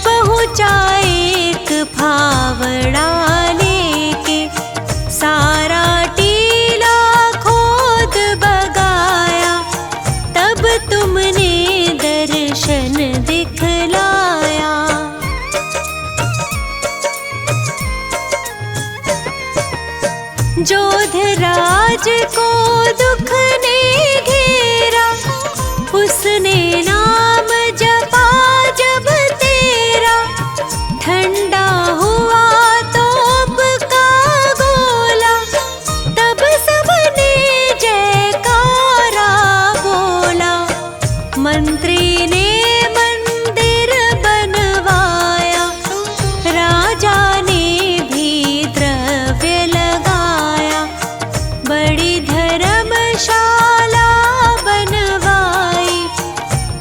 पहुँचा एक फावड़ा लेके, सारा टीला खोद बगाया, तब तुमने दर्शन दिखलाया। जोधराज को दुख ने घेरा, उसने नाम जपा जब तेरा, ठंडा हुआ तोप का गोला, तब सबने जयकारा बोला। मंत्री ने मंदिर बनवाया, राजा ने भी द्रव्य लगाया, बड़ी धर्मशाला बनवाई,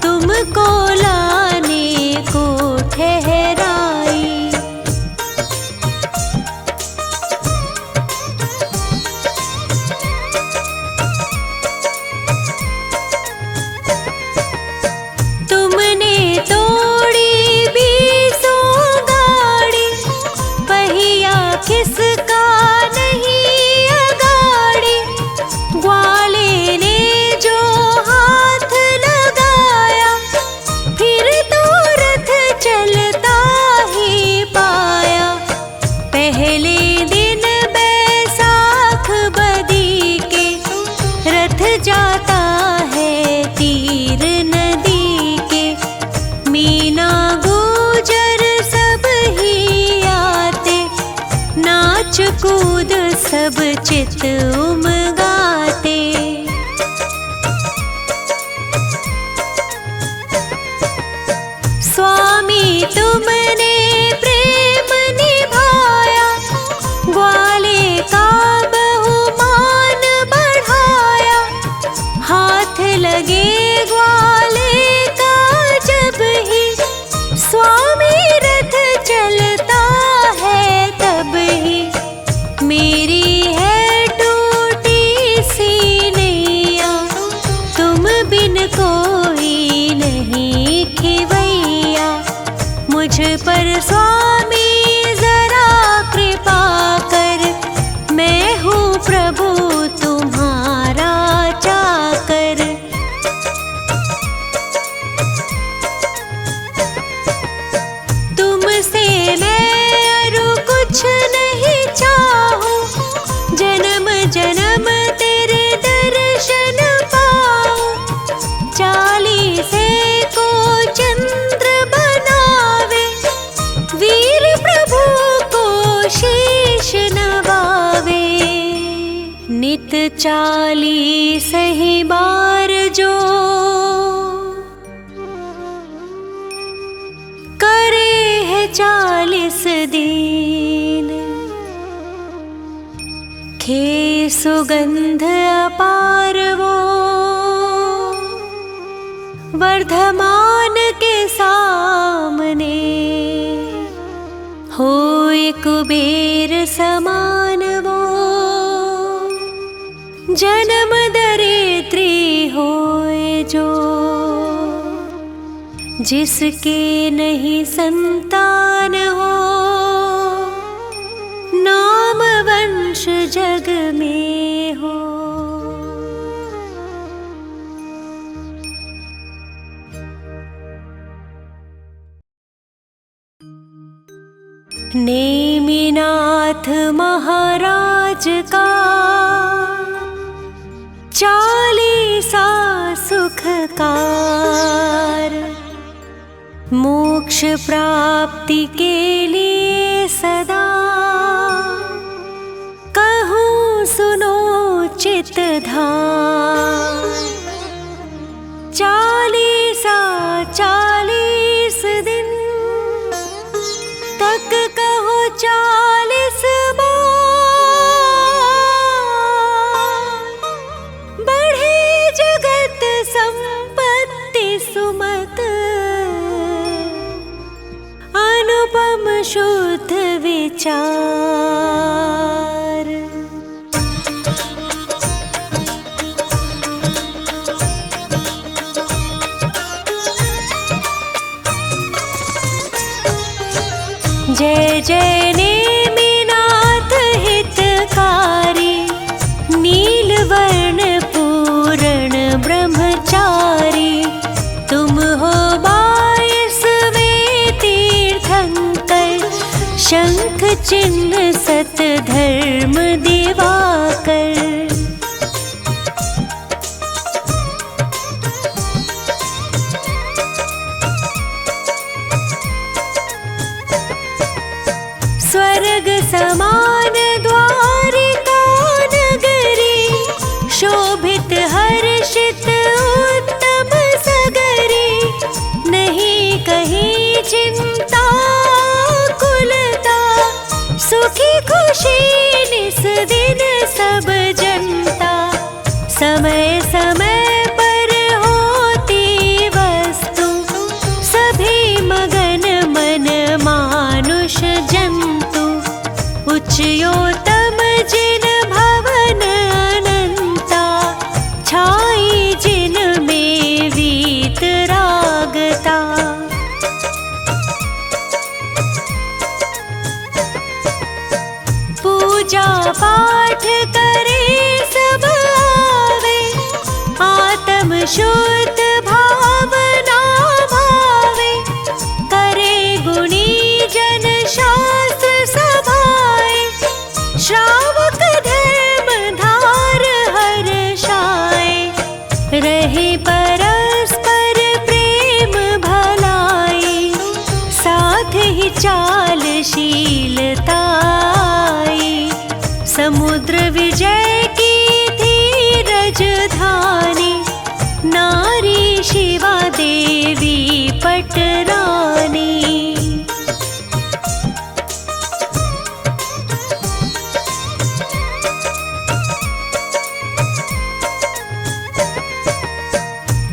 तुमको लाने को ठहराई। तुमने तोड़ी 20 गाड़ी, पहिया किसका नहीं अगाड़ी, ग्वाले ने जो हाथ लगाया, फिर तो रथ चलता ही पाया। पहले दिन बैसाख बदी के, रथ जाता है तीर नदी के, मीना गुजर सब ही आते, नाच कूद सब चित उमगाते। स्वामी तुमने प्रेम निभाया, ग्वाले का बहुमान बढ़ाया, हाथ लगे ग्वाले का जब ही, स्वामी रथ चलता है तब ही। मेरी है टूटी सी नैया, तुम बिन कोई नहीं खिवैया, मुझ पर स्वामी जरा कृपा कर, मैं हूँ प्रभु तुम्हारा चाकर। तुमसे मैं अरु कुछ नहीं चाहूं, जन्म जन्म तेरे दर्शन पाऊं, 40 को चंद्र बनावे, वीर प्रभु को शीश नवावे। नित 40 ही बार जो करे है 40 दिन, खे सुगंध अपार वो, वर्धमान के सामने, होए कुबेर समान वो, जन्म दरिद्री होए जो, जिसके नहीं संतान हो, नाम वंश जग में हो। नेमिनाथ महाराज का 40 सुखकार, मोक्ष प्राप्ति के लिए सदा, कहूँ सुनो चित धाम। 40 दिन तक कहो 40 बार, शुद्ध विचार। जय जय नेमिनाथ हितकारी, नीलवर्ण पूर्ण ब्रह्मचारी। तुम हो 22वें तीर्थंकर, शंख चिन्ह सत धर्म दिवाकर। स्वर्ग समान द्वारिका नगरी, शोभित हर्षित उत्तम सगरी। नहीं कहीं चिंता कुलता, सुखी खुशी निस दिन सब जनता। समय समय पर होती वस्तु, सभी मगन मन मानुष जंतु। उच्चयोतम जिन भवन अनंता, छाई जिन में वीतरागता। पूजा पाठ करे सब आवे, आत्म शुद्ध भावना भावे। करे गुणी जन शास्त्र सभाए, श्रावक धर्म धार हर्षाए। रहे परस्पर प्रेम भलाई, साथ ही चालशीलताई। समुद्र विजय की धीरज धानी, नारी शिवा देवी पटरानी।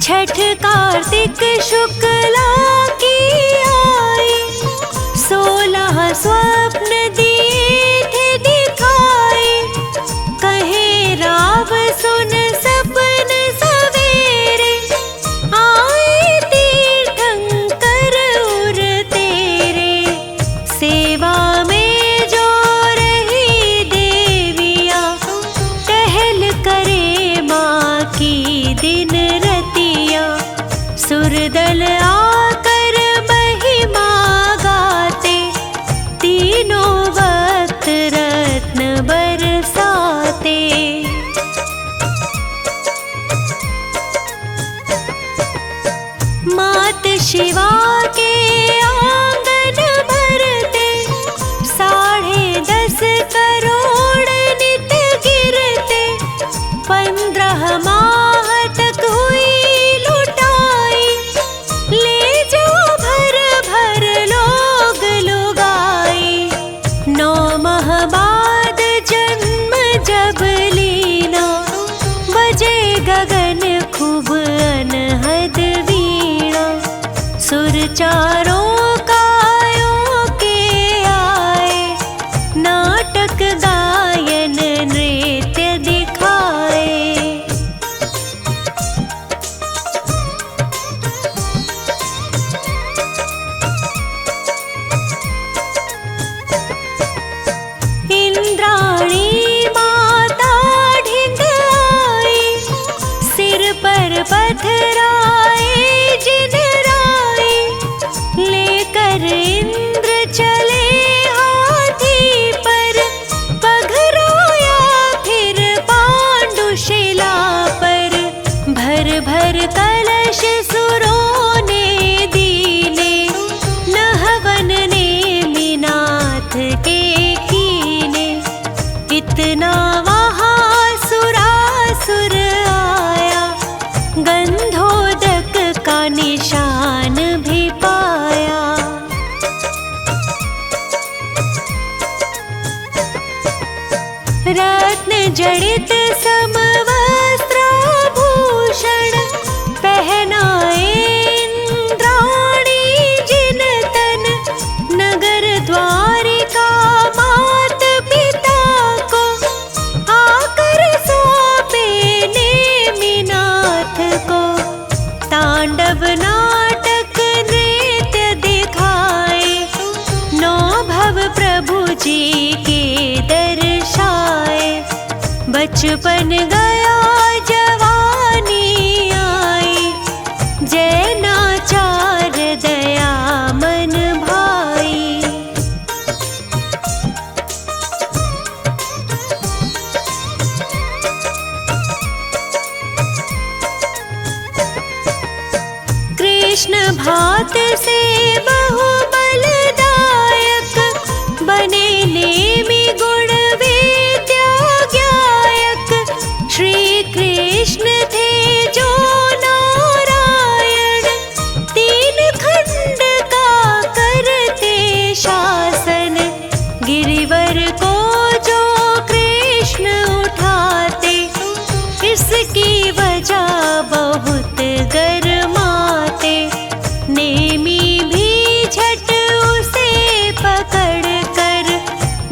छठ कार्तिक शुक्ला की आई, 16 स्वप्न दिए थे दिखाए। कहे राव सुन सपन सवेरे, आए तीर्थंकर उर तेरे। सेवा में जो रही देविया, टहल करे माँ की दिन रतिया। सुरदल आकर महिमा गाते, तीनों वक्त रत्न बरसाते। मात शिवा के आंगन भरते, 10.5 करोड़ नित गिरते। 15 माह तक हुई लुटाई, ले जाओ भर भर लोग लुगाई। 9 माह बाद जन्म जब लीना, बजे गगन खूब अनहद वीणा। सुर चारों कायों के आए, नाटक गायन नृत्य दिखाए। इंद्राणी माता ढिंग आई, सिर पर पथराए जिन राय। लेकर इंद्र चले हाथी पर, पघराया फिर पांडुशिला पर। भर भर कलश सुरों ने दीने, नहवन ने मीनाथ के कीने। इतना वहाँ सुरासुर आया, गंधोदक का निशान भी पाया। बचपन गया जवानी आई, जैनाचार दया मन भाई। कृष्ण भात से बहु बलदायक, बने नेमि गुण विद्या ज्ञायक। श्री कृष्ण थे जो नारायण, तीन खंड का करते शासन। गिरिवर को जो कृष्ण उठाते, इसकी वजह बहुत गरमाते। नेमी भी झट उसे पकड़ कर,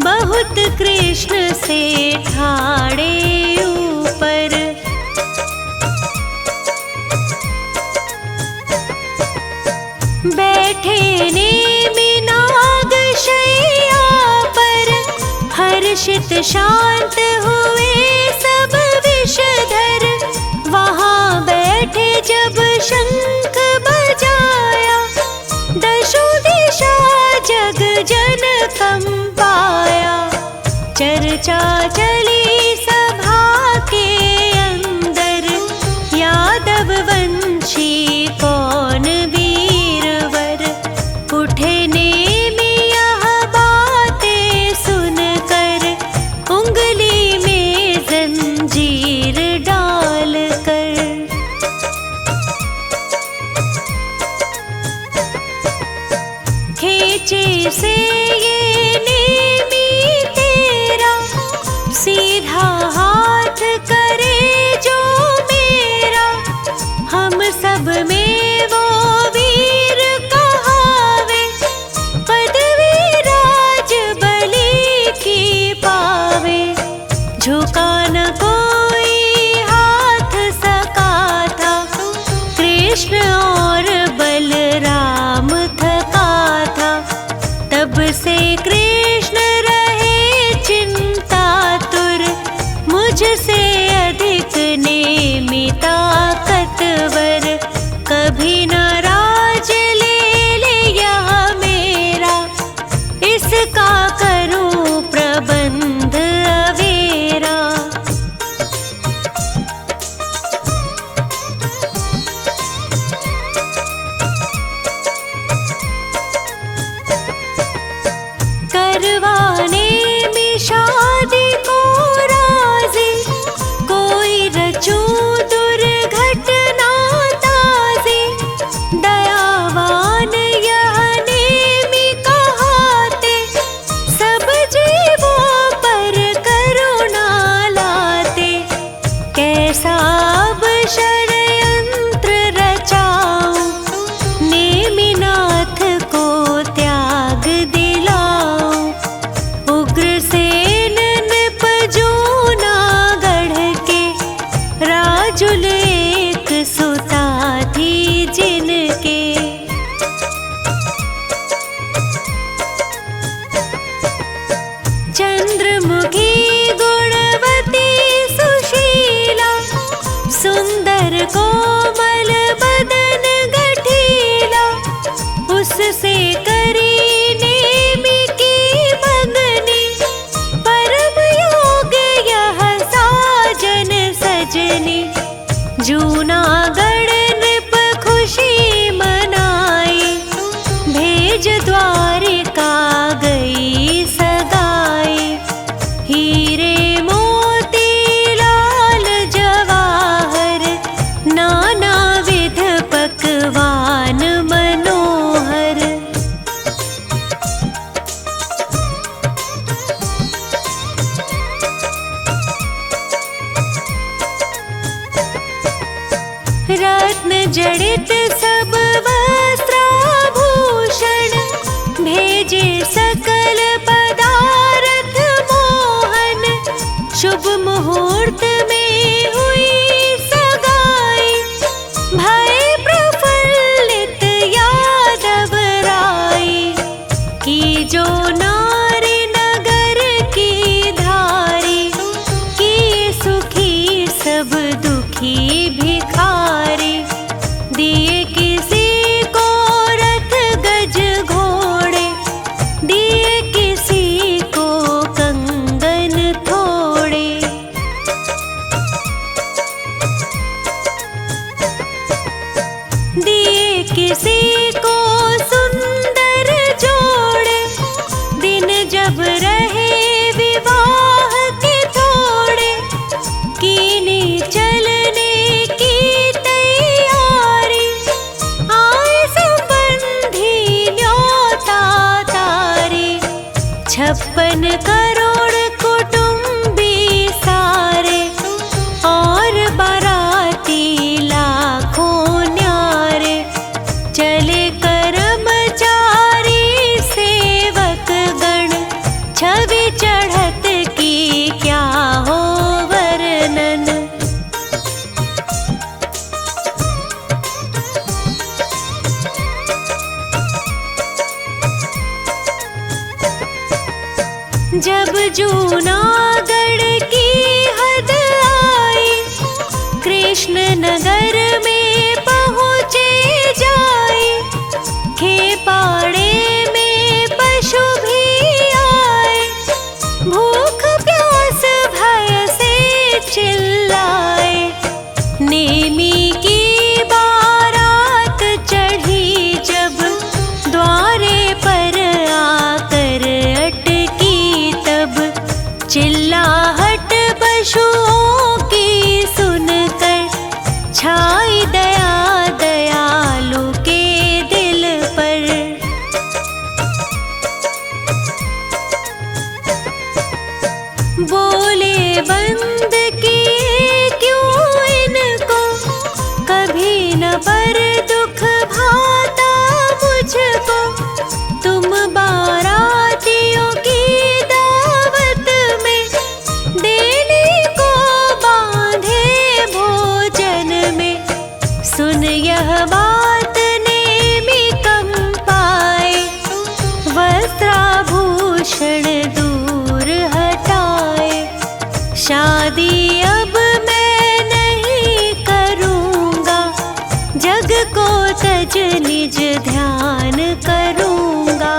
बहुत कृष्ण से ठाड़े ऊपर। बैठे नेमि नाग शैया पर, हर्षित शांत हुए सब विषधर। वहाँ बैठे जब शंख बजाया, दशों दिशा जग जन कंपाया। चर्चा चली सभा के अंदर, यादव वंशी कौन वीरवर। उठे नेमि यह बातें सुनकर, उंगली में जंजीर डाल कर। खींचे से ये नेमि तेरा, सीधा हाथ करे जो मेरा। हम सब में वो वीर कहावे, पदवी राज बलि की पावे। झुका न कोई हाथ सका था, कृष्ण और बलराम थका था। तब से कृष्ण रहे चिंतातुर, मुझसे अधिक नेमि ताकतवर। कभी न राज ले यह मेरा, इसका करूं प्रबंध अवेरा। करवाने में शादी को राजी, कोई रचूं दुर्घटना ताजी। दयावान यह नेमि कहाते, सब जीवों पर करुणा लाते। कैसा अब षड्यंत्र रचाऊं, नेमिनाथ को त्याग दिलाऊं। उग्रसेन नृप जूनागढ़ के, राजुल एक सुता थी जिनके। चंद्रमुखी गुणवती सुशीला, सुंदर कोमल बदन गठीला। उससे करी नेमि की मंगनी, परम योग यह साजन सजनी। जूनागढ़ नृप खुशी मनाई, भेज द्वारिका गई सगाई। हीरे मोती लाल जवाहर, नाना विध पकवान मनोहर। 56 करोड़ कुटुंबी सारे और बाराती लाखों न्यारे, चले कर्मचारी सेवक गण, छवि चढ़त की क्या हो वर्णन। जब जूनागढ़ की हद आई, कृष्ण नगर में पहुँचे जाए, खेपाड़े में पशु भी आए, भूख प्यास भय से चिल्लाए। नेमी की बारात चढ़ी जब द्वारे पर आकर अटकी, तब चिल्लाहट पशुओं की सुनकर छाई दया दयालु के दिल पर। बोले बंद किए क्यों इनको, कभी न पर दुख भाता मुझको। तुम बारातियों की दावत में देने को बांधे भोजन में। सुन यह बात नेमी कंपाए, वस्त्राभूषण दूर हटाए। शादी अब मैं नहीं करूँगा, जग को तज निज ध्यान करूँगा।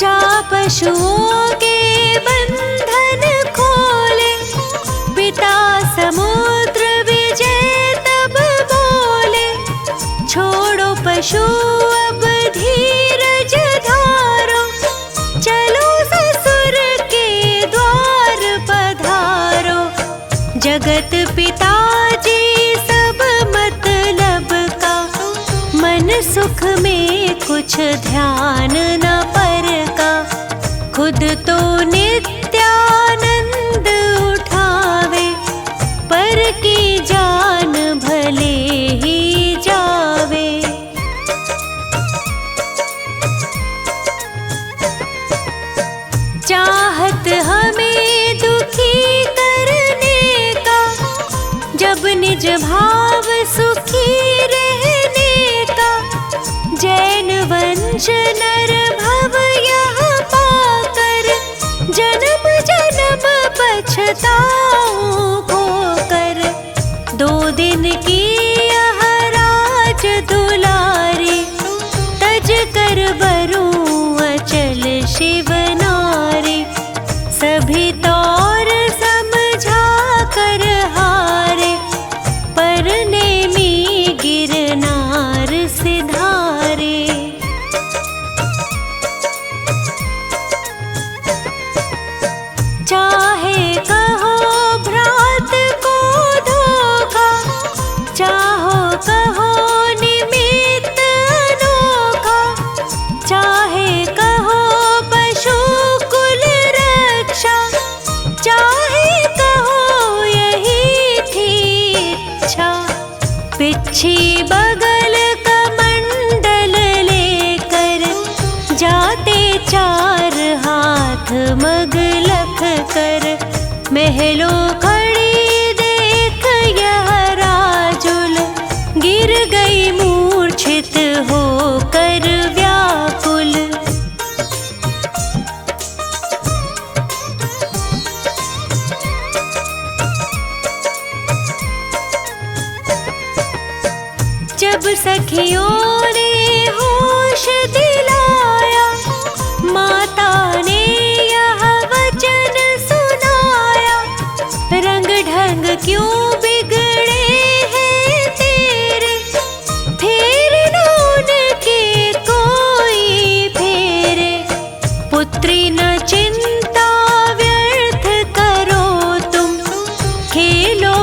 जा पशुओं के बंधन खोले, पिता समुद्र विजय तब बोले। छोड़ो पशु अब धीरज धारो, चलो ससुर के द्वार पधारो। जगत पिताजी सब मतलब का, मन सुख में कुछ ध्यान न पर का। खुद तो नित्यानंद उठावे, पर की जान भले ही जावे। चाहत हमें दुखी करने का, जब निज भाव सुखी रहने का। जैन वंश नर भव यह पाकर, जन्म जन्म पछताऊं खोकर। 2 दिन की यह राज दुलारी, तज कर बरूं अचल शिव नारी। सभी तौर समझा कर हारे, पर नेमी गिरनार सिधारे। चाहे कहो भ्रात को धोखा, चाहो कहो निमित्त अनोखा। चाहे कहो पशु कुल रक्षा, चाहे कहो यही थी इच्छा। पिछी बगल कमंडल लेकर, जाते 4 हाथ मगलख कर। महलों खड़ी देख यह राजुल, गिर गई मूर्छित होकर व्याकुल। जब सखियों ने होश दिलाया, माता ने यह वचन सुनाया। रंग ढंग क्यों बिगड़े हैं तेरे, फेर न उनके कोई फेरे। पुत्री न चिंता व्यर्थ करो तुम, खेलो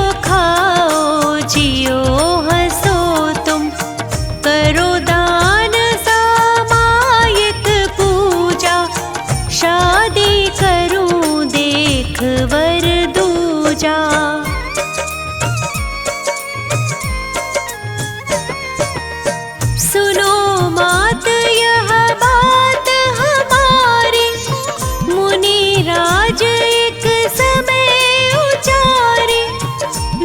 ऊंचा। सुनो मात यह बात हमारी, मुनि राज एक समय उचारे।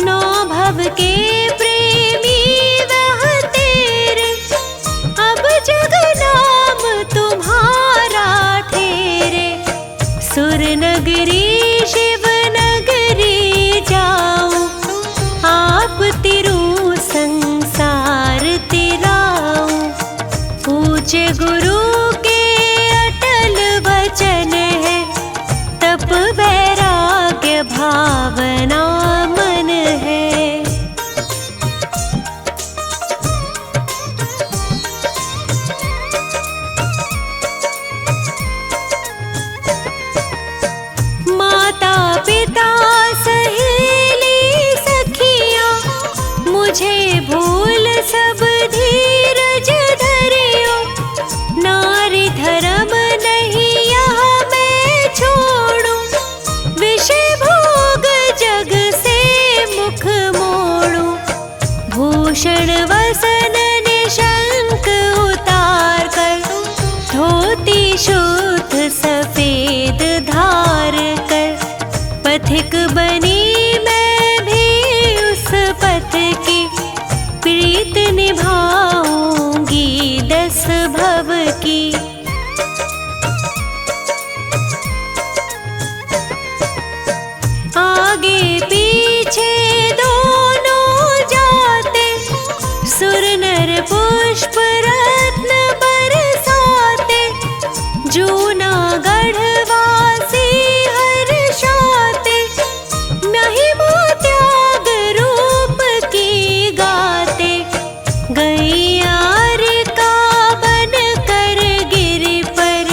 नौ भव के प्रेमी वह तेरे, अब जग नाम तुम्हारा ठेरे। सुर नगरी शिव नगरी जाऊं, आप तिरु संसार तिराऊं। पूज्य गुरु के अटल वचन है, तप वैराग्य भावना मन है। माता पिता सहेली सखियां, मुझे भूल सब धीरज धरियो। नारी धर्म नहीं यहाँ मैं छोड़ूं, विषय भोग जग से मुख मोड़ूं। भूषण वसन निशंक उतार कर, धोती शुद्ध सफेद धार कर। पथिक बनी मैं भी उस पथ की, प्रीत निभाऊंगी 10 भव की। आगे पीछे दोनों जाते, सुर नर पुष्प रत्न बरसाते। जूनागढ़ वासी हर्षाते, महिमा त्याग रूप की गाते। गैयार का बन कर गिरि पर,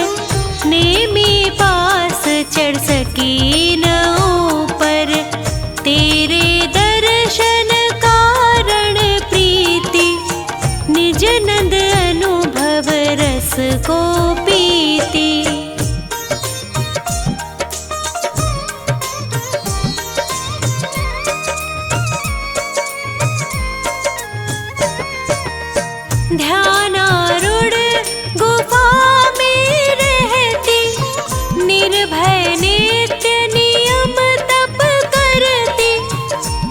नेमी पास चढ़ सकी न ऊपर। तेरे दर्शन कारण प्रीति, निज नंद अनुभव रस को पीती। ध्यानारूढ़ गुफा में रहती, निर्भय नित्य नियम तप करती।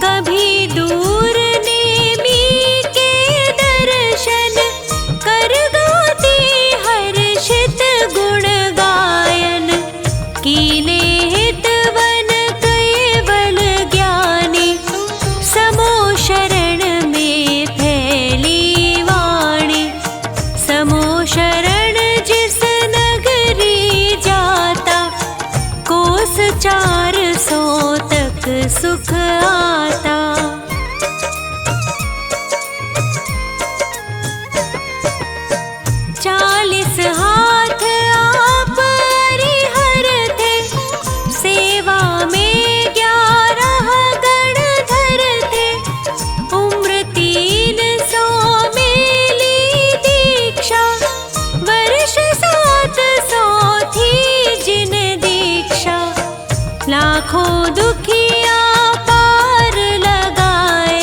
कभी दूर नेमी के दर्शन, कर गाती हर्षित गुण गायन। कीने हितवन केवल ज्ञानी, समो शरण में फैली वाणी। समो शरण जिस नगरी जाता, कोस 400 तक सुख आता। चालीस हाथ आप हरिहर थे, सेवा में 11 गणधर थे। उम्र 300 में ली दीक्षा, वर्ष 700 थी जिन दीक्षा। लाखों दुखिया पार लगाए,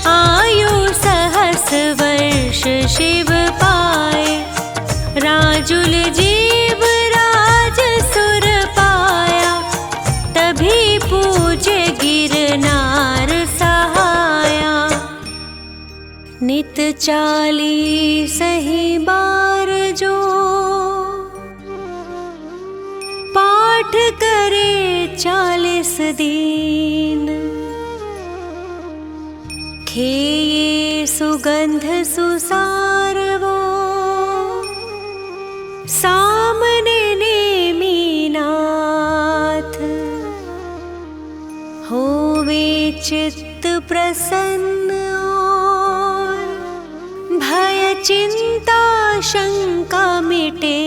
आयु सहस वर्ष शिव पाए। राजुल जीव राज सुर पाया, तभी पूजे गिरनार सहाया। नित 40 ही बार जो, पाठ करे 40 दिन। खेये सुगंध सुसार वो, सामने नेमी नाथ। होवे चित्त प्रसन्न और, भय चिंता शंका मिटे।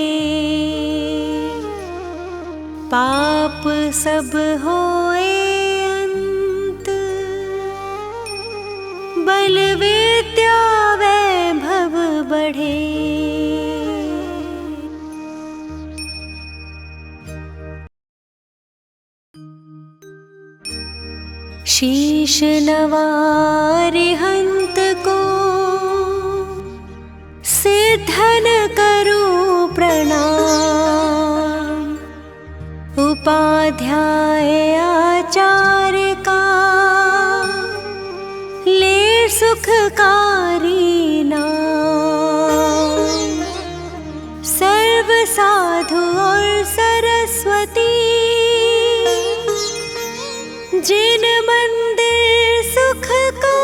पाप सब होए अंत, बल विद्या वैभव बढ़े। शीश नवारे हंत को सिद्धन करूं प्रणाम। उपाध्याय आचार्य का ले सुखकारी नाम। सर्व साधु और सरस्वती जिन मंदिर सुख का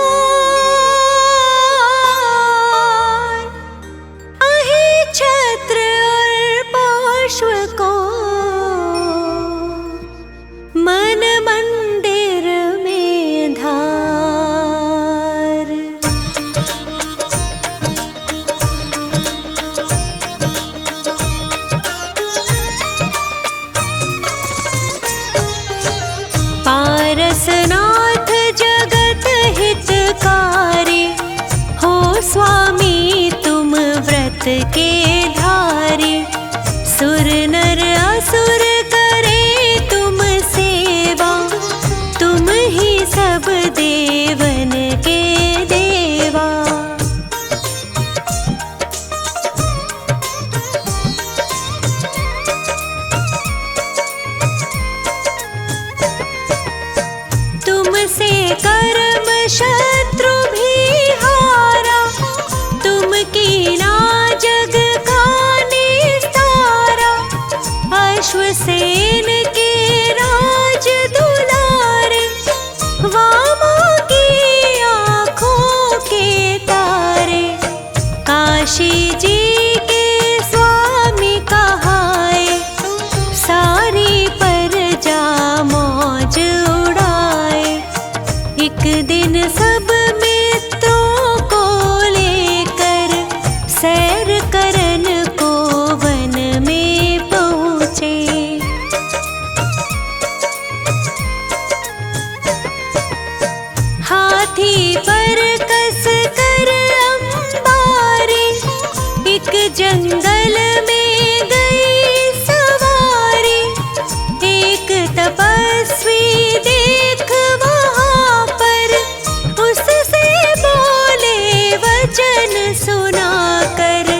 अहि छत्र और पार्श्व को मन मंदिर में धार। पारसनाथ जगत हितकारी हो स्वामी तुम व्रत के धारी। सुर नर असुर करे तुम सेवा तुम ही सब देवन के देवा। तुमसे कर्म शत्रु भी हारा तुम कीना जग का निस्तारा। अश्वसेन के राज दुलारे वामा की आँखों के तारे। काशी जी के स्वामी कहाए सारी प्रजा मौज उड़ाए। एक दिन सब मित्रों को लेकर सैर करन को वन में पहुँचे। हाथी पर कस कर अंबारी एक जंगल में गई सवारी। एक तपस्वी देख वहाँ पर उससे बोले वचन सुनाकर।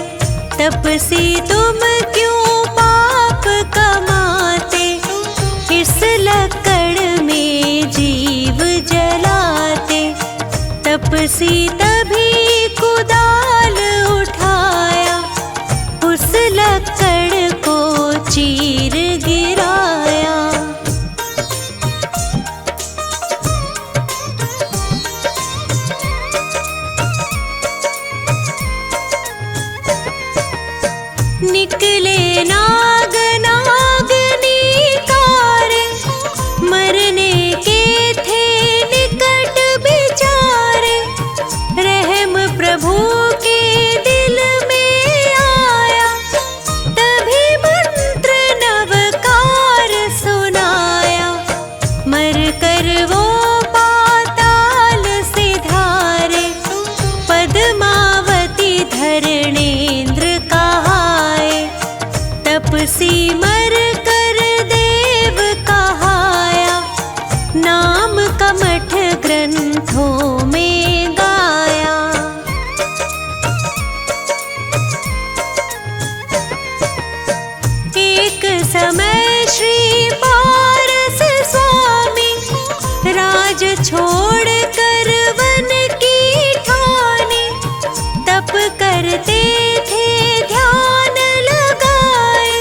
तपसी तुम क्यों पाप कमाते इस लकड़ में जीव जलाते। तपसी तभी कुदाल उठाया उस लकड़ को चीर गिराया। निकले नाग नागनी कारे मरने के थे निकट बिचारे। रहम प्रभु के दिल में आया तभी मंत्र नवकार सुनाया। मर कर वो पाताल सिधारे पद्मावती धरणेन्द्र कहाए। तपसी मर कर देव कहाया नाम कमठ ग्रंथों में गाया। एक समय श्री पारस स्वामी राज छोड़ कर वन की ठानी। तप करते थे ध्यान लगाए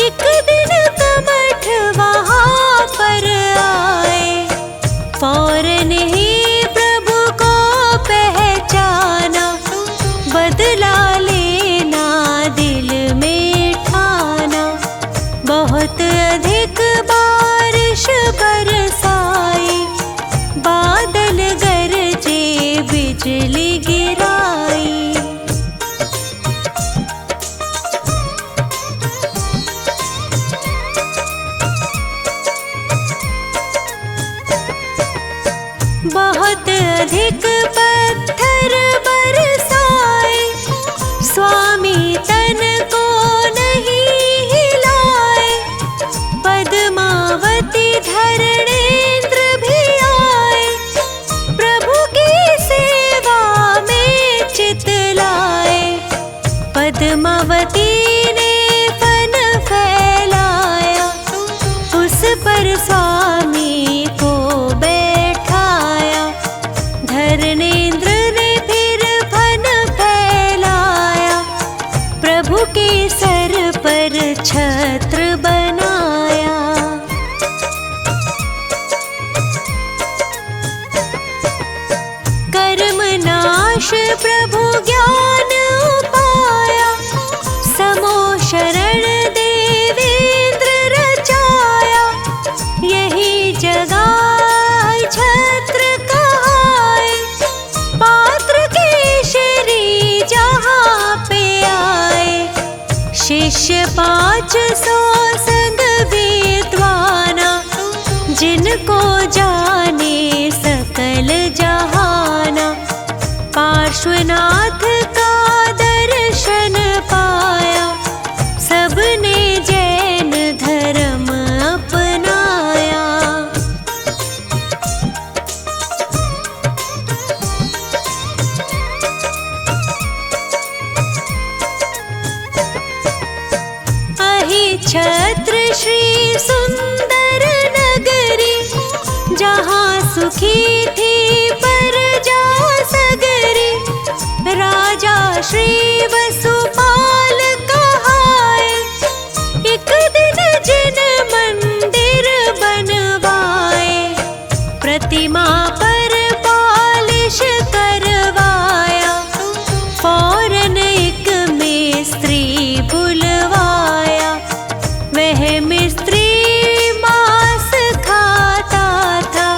एक दिन कमठ वहाँ पर आए। फौरन ही प्रभु को पहचाना बदला लेना दिल में ठाना। बहुत अधिक बारिश बरसाई बादल गरजे बिजली गिराई। बहुत अधिक पत्थर बरसाए स्वामी तन को नहीं हिलाए। पद्मावती धरणेन्द्र भी आए पर स्वामी को बैठाया, धर्मेंद्र ने फिर फन फैलाया, प्रभु के सर पर छत्र बनाया। कर्म नाश प्रभु ज्ञान पाया, समो शरण देवेंद्र रचाया, यही जगाए छत्र कहाए, पात्र केशरी जहाँ पे आए। शिष्य 500 संग विद्वाना, जिनको जाने सकल जहाना, पार्श्वनाथ का दर्शन पाया, सबने जैन धर्म अपनाया। अहि छत्र श्री सुंदर नगरी, जहाँ सुखी थी प्रजा सगरी, राजा श्री वसुपाल कहाए, एक दिन जिन मंदिर बनवाए, प्रतिमा पर पालिश करवाया, फौरन एक मिस्त्री बुलवाया, वह मिस्त्री मांस खाता था,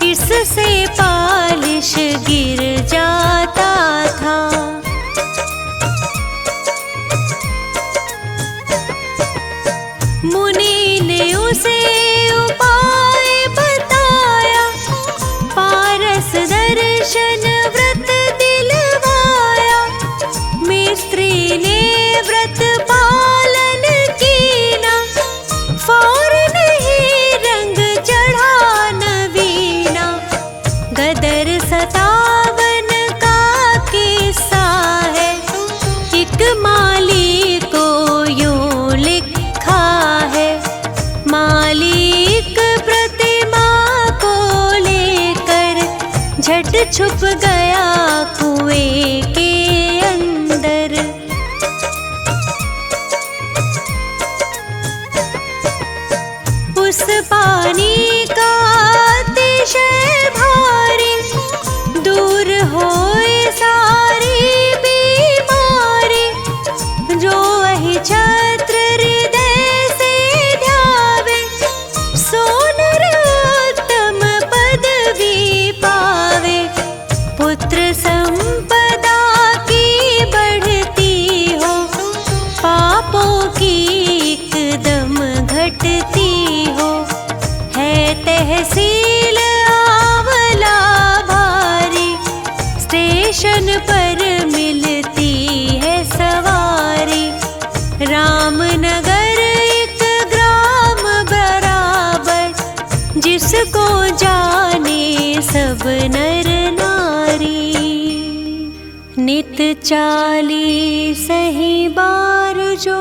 इससे पालिश गिर जाता था। मुनि ने उसे उपाय बताया, पारस दर्शन व्रत दिलवाया, मिस्त्री ने व्रत पालन कीना, फौरन ही रंग चढ़ा नवीना। गदर 57 का किस्सा है, एक माली को यूं लिखा है, मालिक प्रतिमा को लेकर झट छुप गया कुएं के अंदर। उस पानी का अतिशय भारी, दूर होए सारी बीमारी, जो वही छत्र हृदय से ध्यावे, सोनर उत्तम पदवी पावे, पुत्र संपदा की बढ़ती हो, पापों की एकदम घटती हो, है तहसील आंवला भारी, स्टेशन पर मिलती है सवारी, रामनगर एक ग्राम बराबर, जिसको जाने सब नर नारी। नित 40 ही बार जो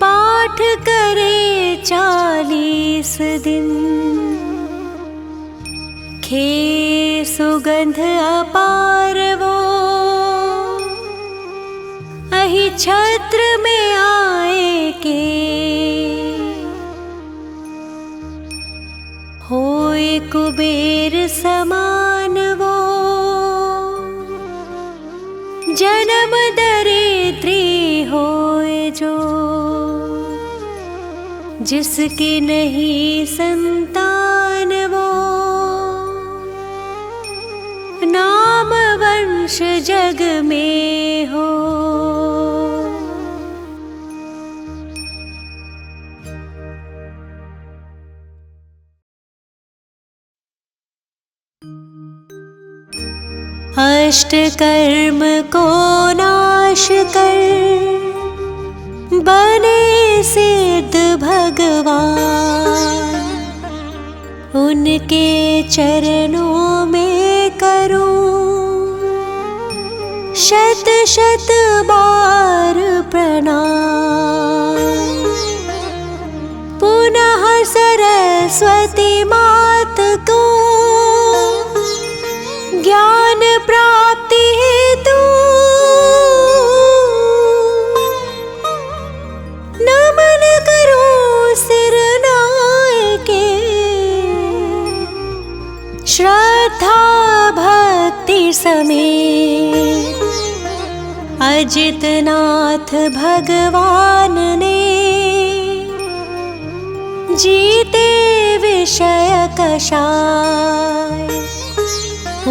पाठ करे 40 दिन, खे सुगंध अपार वो, अहि छत्र में आए के, होए कुबेर समान वो, जन्म दरिद्री होए जो, जिसकी नहीं संतान वो, नाम वंश जग में हो। अष्ट कर्म को नाश कर बने सिद्ध भगवान, उनके चरणों में करूं शत शत बार प्रणाम। सरस्वती मात को ज्ञान प्राप्ति हेतु नमन करो सिर नाय के। श्रद्धा भक्ति समेत अजितनाथ भगवान ने जीते विषय कषाय।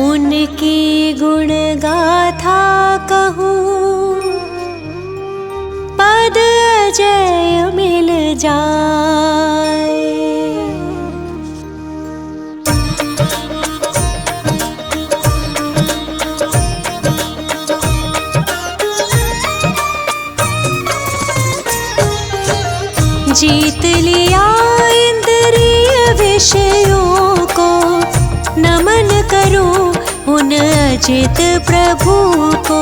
उनकी गुण गाथा कहूँ पद अजय मिल जाए। जीत लिया इंद्रिय विषयों को नमन करूं उन अजित प्रभु को।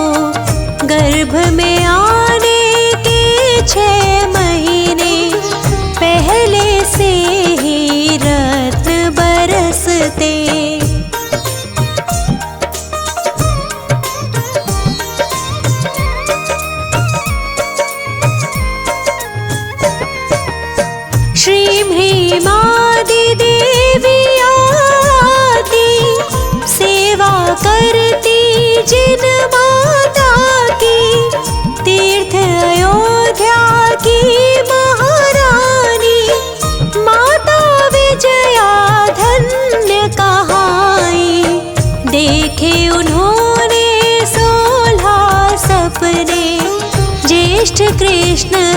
गर्भ में आने के 6 महीने पहले से ही रत्न बरसते। श्री ह्रीमादि देवी आती सेवा करती जिन माता की। तीर्थ अयोध्या की महारानी माता विजया धन्य कहाई। देखे उन्होंने 16 सपने ज्येष्ठ कृष्ण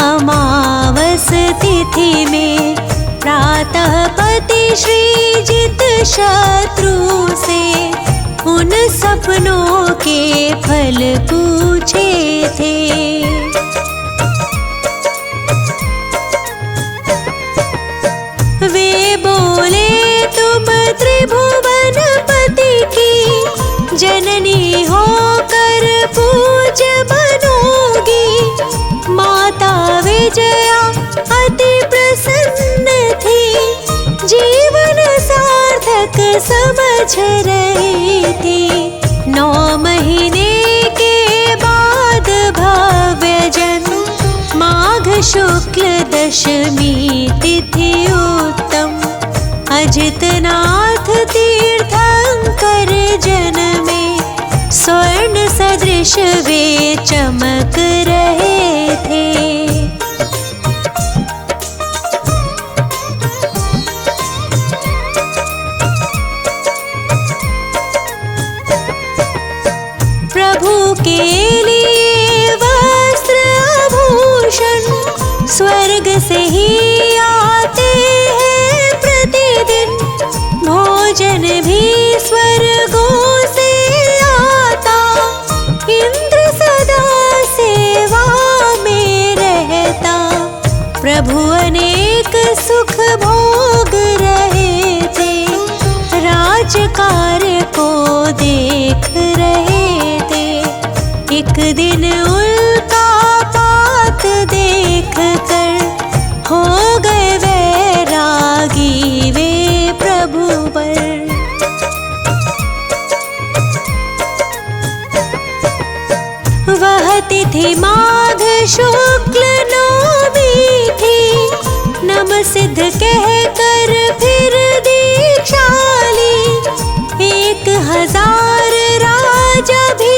अमावस तिथि में। प्रातः पति श्रीजित शत्रु से उन सपनों के फल पूछे थे। वे बोले तुम त्रिभुवनपति की जननी होकर पूज्य बनोगी। माता विजया अति प्रसन्न थी जीवन सार्थक समझ रही थी। 9 महीने के बाद भव्य जन्म माघ शुक्ल दशमी तिथि उत्तम। अजितनाथ तीर्थंकर जन्मे स्वर्ण सदृश वे चमक रहे थे। प्रभु के लिए वस्त्र आभूषण स्वर्ग से ही आते हैं प्रतिदिन। भोजन भी स्वर्गों से आता। इंद्र सदा सेवा में रहता। प्रभु अनेक सुख भोग रहे थे। राज कार्य को देख रहे थे। एक दिन उल्का पात देख कर हो गए वैरागी वे प्रभु पर। वह तिथि माघ शुक्ल नवमी थी। नम सिद्ध कहकर फिर दीक्षा ली। 1000 राजा भी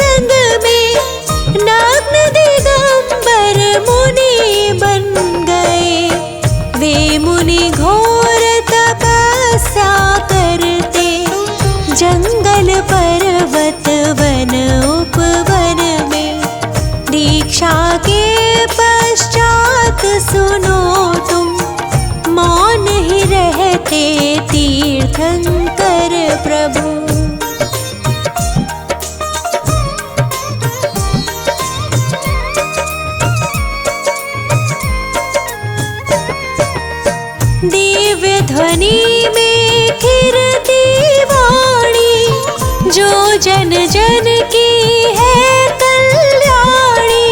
संग में नग्न दिगंबर मुनि बन गए। वे मुनि घोर तपस्या करते जंगल पर्वत वन उपवन में। दीक्षा के पश्चात सुनो तुम मौन ही रहते तीर्थंकर प्रभु। दिव्य ध्वनि में खिरती वाणी जो जन जन की है कल्याणी।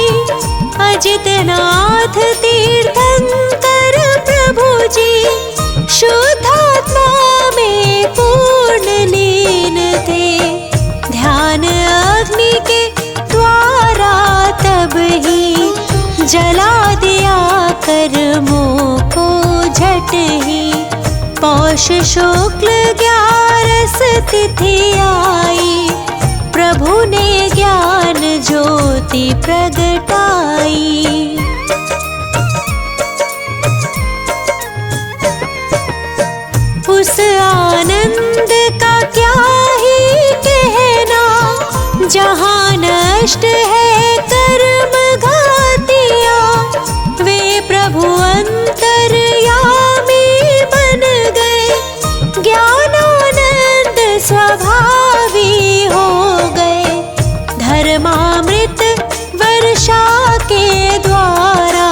अजितनाथ तीर्थंकर प्रभु जी कर्मों को झट ही। पौष शुक्ल 11 तिथि आई, प्रभु ने ज्ञान ज्योति प्रगटाई। उस आनंद का क्या ही कहना, जहाँ नष्ट है कर्म घातियाँ। वे प्रभु अंतर्यामी बन गए, ज्ञानानंद स्वभावी हो गए। धर्मामृत वर्षा के द्वारा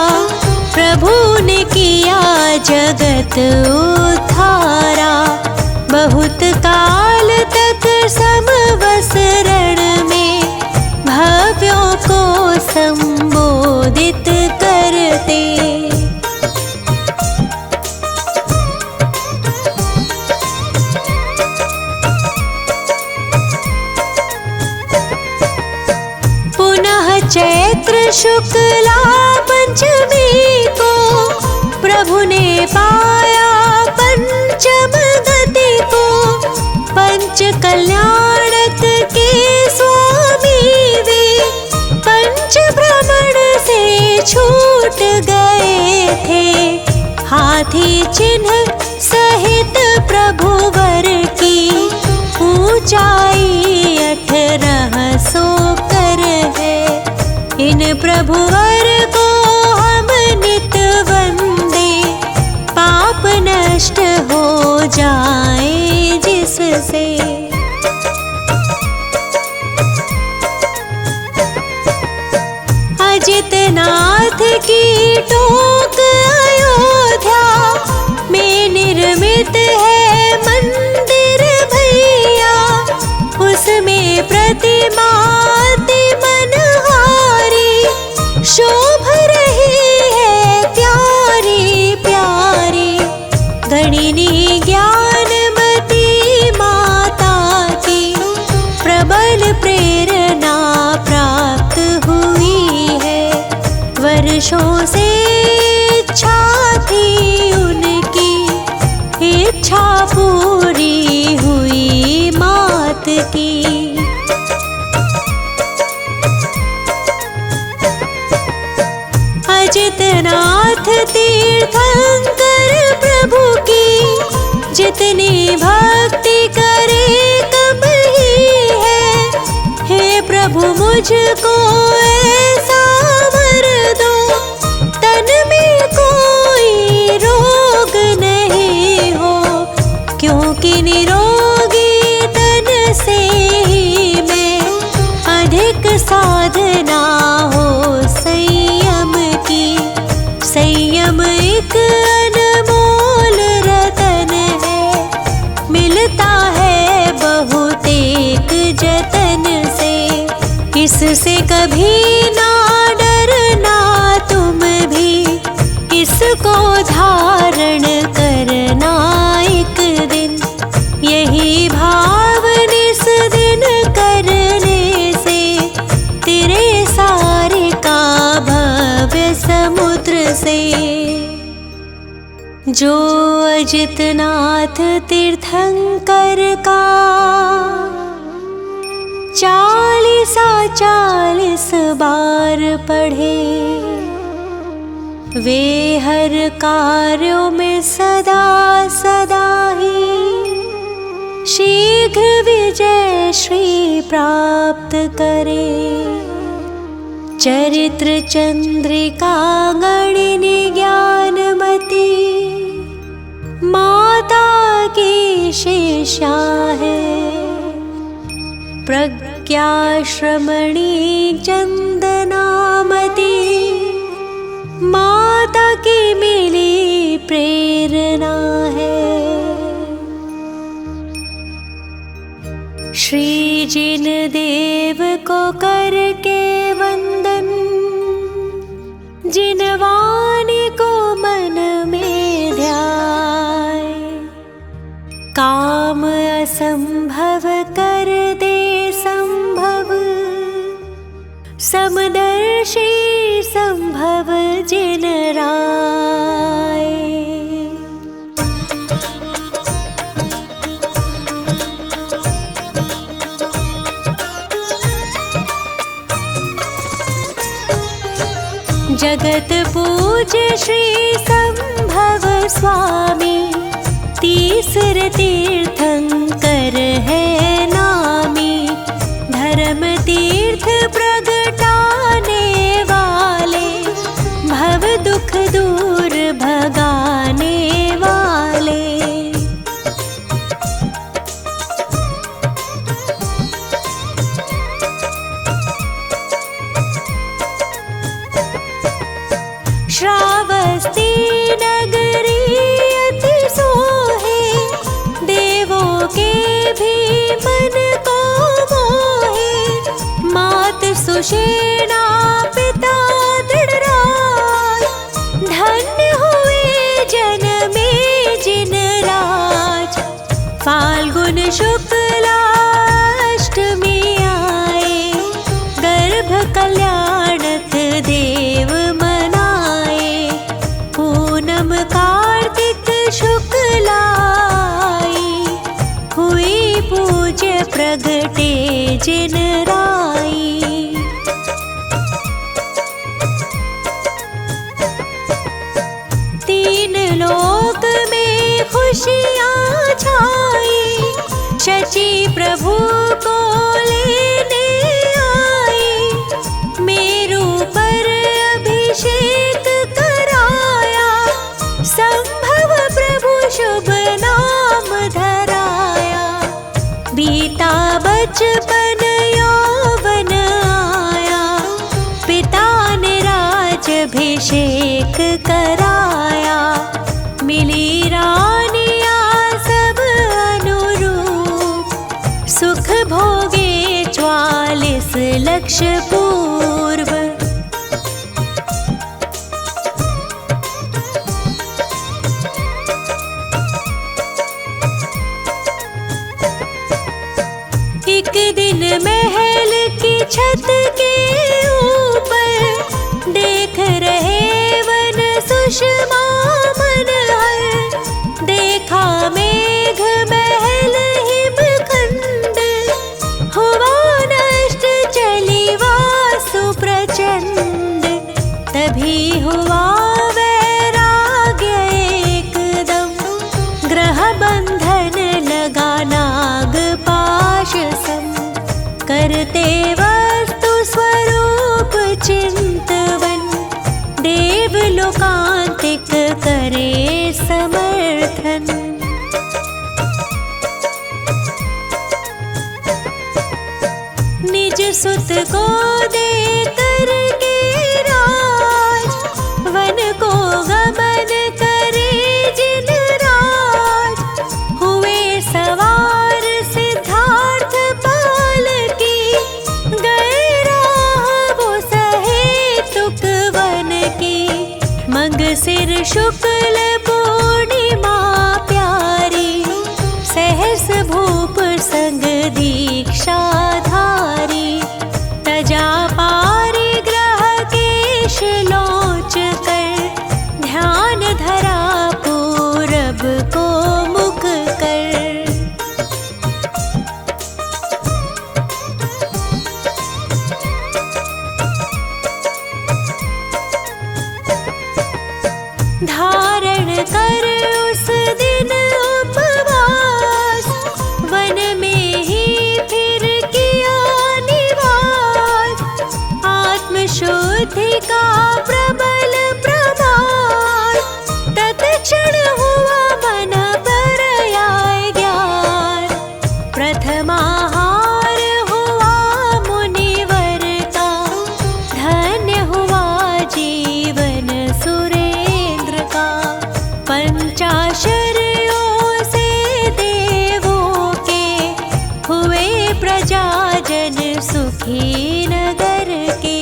प्रभु ने किया जगत उद्धारा। बहुत काल तक समवसरण में भव्यों को संबोधित करते। पुनः चैत्र शुक्ला पंचमी को प्रभु ने पाया पंचम गति को। पंच कल्याणक के स्वामी वे पंच भ्रमण से छूट गए थे। हाथी चिन्ह सहित प्रभु वर की ऊंचाई 1800 कर है। इन प्रभु वर को हम नित वंदे, पाप नष्ट हो जाए जिससे। अजितनाथ की टोक अयोध्या में निर्मित है मंदिर भैया। उसमें प्रतिमा अति मनहारी शोभ रही है प्यारी प्यारी। गणिनी ज्ञानमती माता की प्रबल प्रेरणा प्राप्त हुई है। वर्षों से इच्छा थी उनकी, इच्छा पूरी हुई मात की। अजितनाथ तीर्थंकर प्रभु की जितनी भक्ति करे कम ही है। हे प्रभु मुझको ऐसा वर दो, तन में कोई रोग नहीं हो। क्योंकि निरोगी तन से ही मैं, अधिक साधना हो संयम की। संयम एक अनमोल रतन है, मिलता है बहुत एक जतन से। इससे कभी ना डरना तुम भी, इसको धारण करना एक दिन। यही भाव निस दिन करने से, तेरे सारे का भव्य समुद्र से। जो अजितनाथ तीर्थंकर का 40 बार पढ़े, वे हर कार्यों में सदा सदा ही शीघ्र विजय श्री प्राप्त करे। चरित्र चंद्रिका गणिनी ज्ञानमती माता की शिष्या है। प्रज्ञा श्रमणी चंदनामती माता की मिली प्रेरणा है। श्री जिन देव को करके वंदन, जिन वाणी को मन में ध्याए। काम असंभव कर दे संभव, समदर्शी संभव जिन राय। पूज्य श्री संभव स्वामी, तीसर तीर्थंकर है नामी। धर्म तीर्थ प्रगटाने वाले, भव दुख दूर भगाने वाले। श्रावस्ती नगरी अति सोहे, देवों के भी मन को मोहे। मात सुषेणा पिता दृढ़राज, धन्य हुए जन्मे जिन राज। फाल्गुन शुक्लाष्टमी आए, गर्भ कल्याणक देव मनाए। पूनम कार्तिक शुक्लाई, हुई पूज्य प्रगटे जिन राई। तीन लोक में खुशियाँ छाई, शची प्रभु को लेने आई। मेरू पर अभिषेक कराया, संभव प्रभु शुभ नाम धराया। बीता बचपन यौवन आया, पिता ने राजभिषेक कराया। मिली रानियाँ सब अनुरूप, सुख भोगे 44 लक्ष पूर्व। एक दिन महल की छत के ऊपर, देख रहे वन सुषमा मनहर। देखा मेघ महल हिमखंड, हुआ नष्ट चली वासु प्रचंड। तभी हुआ वैराग्य एकदम, ग्रह बंधन लगा नाग पाश सम। करते वस्तु स्वरूप चिंतवन, देव लोकांतिक करे समर्थन। निज सुत को दे करके राज, वन को गमन करे जिन राज। हुए सवार सिद्धार्थ पाल की, गए राह वो सहेतुक वन की। मंगसिर शुक्ल पूर्णिमा प्यारी, सहस भूप संग दीक्षाधारी। तजा पारिग्रह केश लोच कर, ध्यान धरा पूरब को मुख कर। धारण कर उस दिन उपवास, वन में ही फिर किया निवास। आत्मशुद्धि का प्रबल प्रभाव, तत्क्षण हुआ मन पर आए ज्ञान। प्रथमाहार हुआ मुनिवर का, धन्य हुआ जीवन सुरेंद्र का। पंचाशर्यों से देवों के, हुए प्रजाजन सुखी नगर के।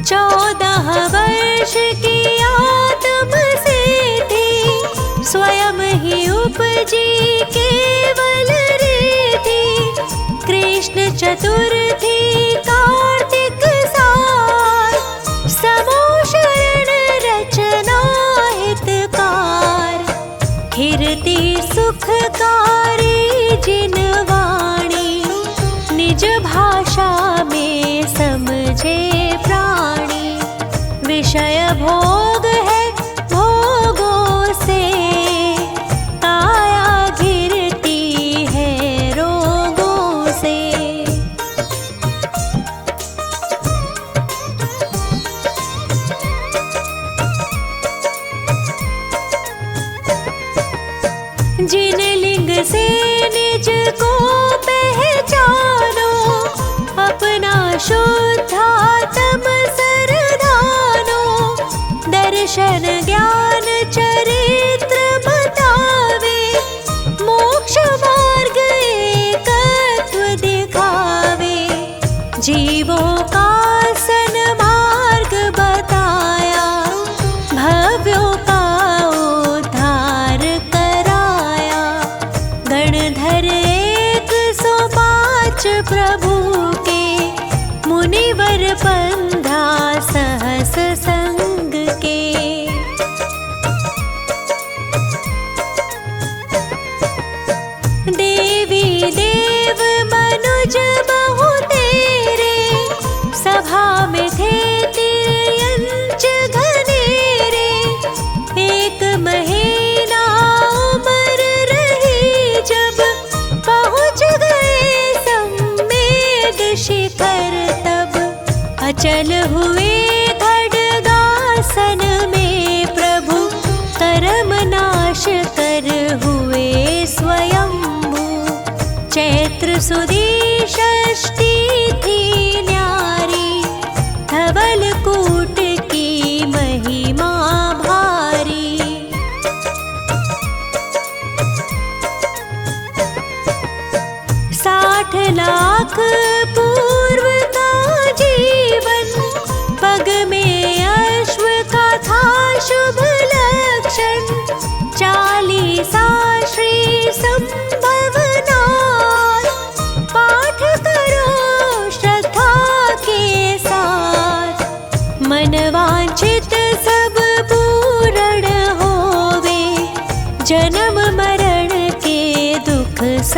14 वर्ष की आत्म सिद्धि, स्वयं ही उपजी केवल रिद्धि। कृष्ण चतुर्थी कार्तिक सार, समो शरण रचना हितकार। कीर्ति सुखकारी जिन वाणी, निज भाषा में छे प्राणी, विषय भोग है भोगों से, काया घिरती है रोगों से। जिन लिंग से निज को पहचानो, अपना शुद्धात्म सरदानो, दर्शन ज्ञान चरित्र बतावे, मोक्ष मार्ग एकत्व दिखावे। जीवों का सन्मार्ग बताया, भव्यों का उद्धार कराया। गणधर 105 प्रभु के, मुनिवर बंधा सहस संग के। देवी देव मनुज बहु तेरे, सभा में थे तिर्यंच घनेरे। एक महीना उम्र रही जब, पहुँच गए सम्मेद शिखर तब। अचल हुए खड्गासन में प्रभु, कर्म नाश कर हुए स्वयंभू। चैत्र सुदी षष्ठी थी न्यारी, धवल कू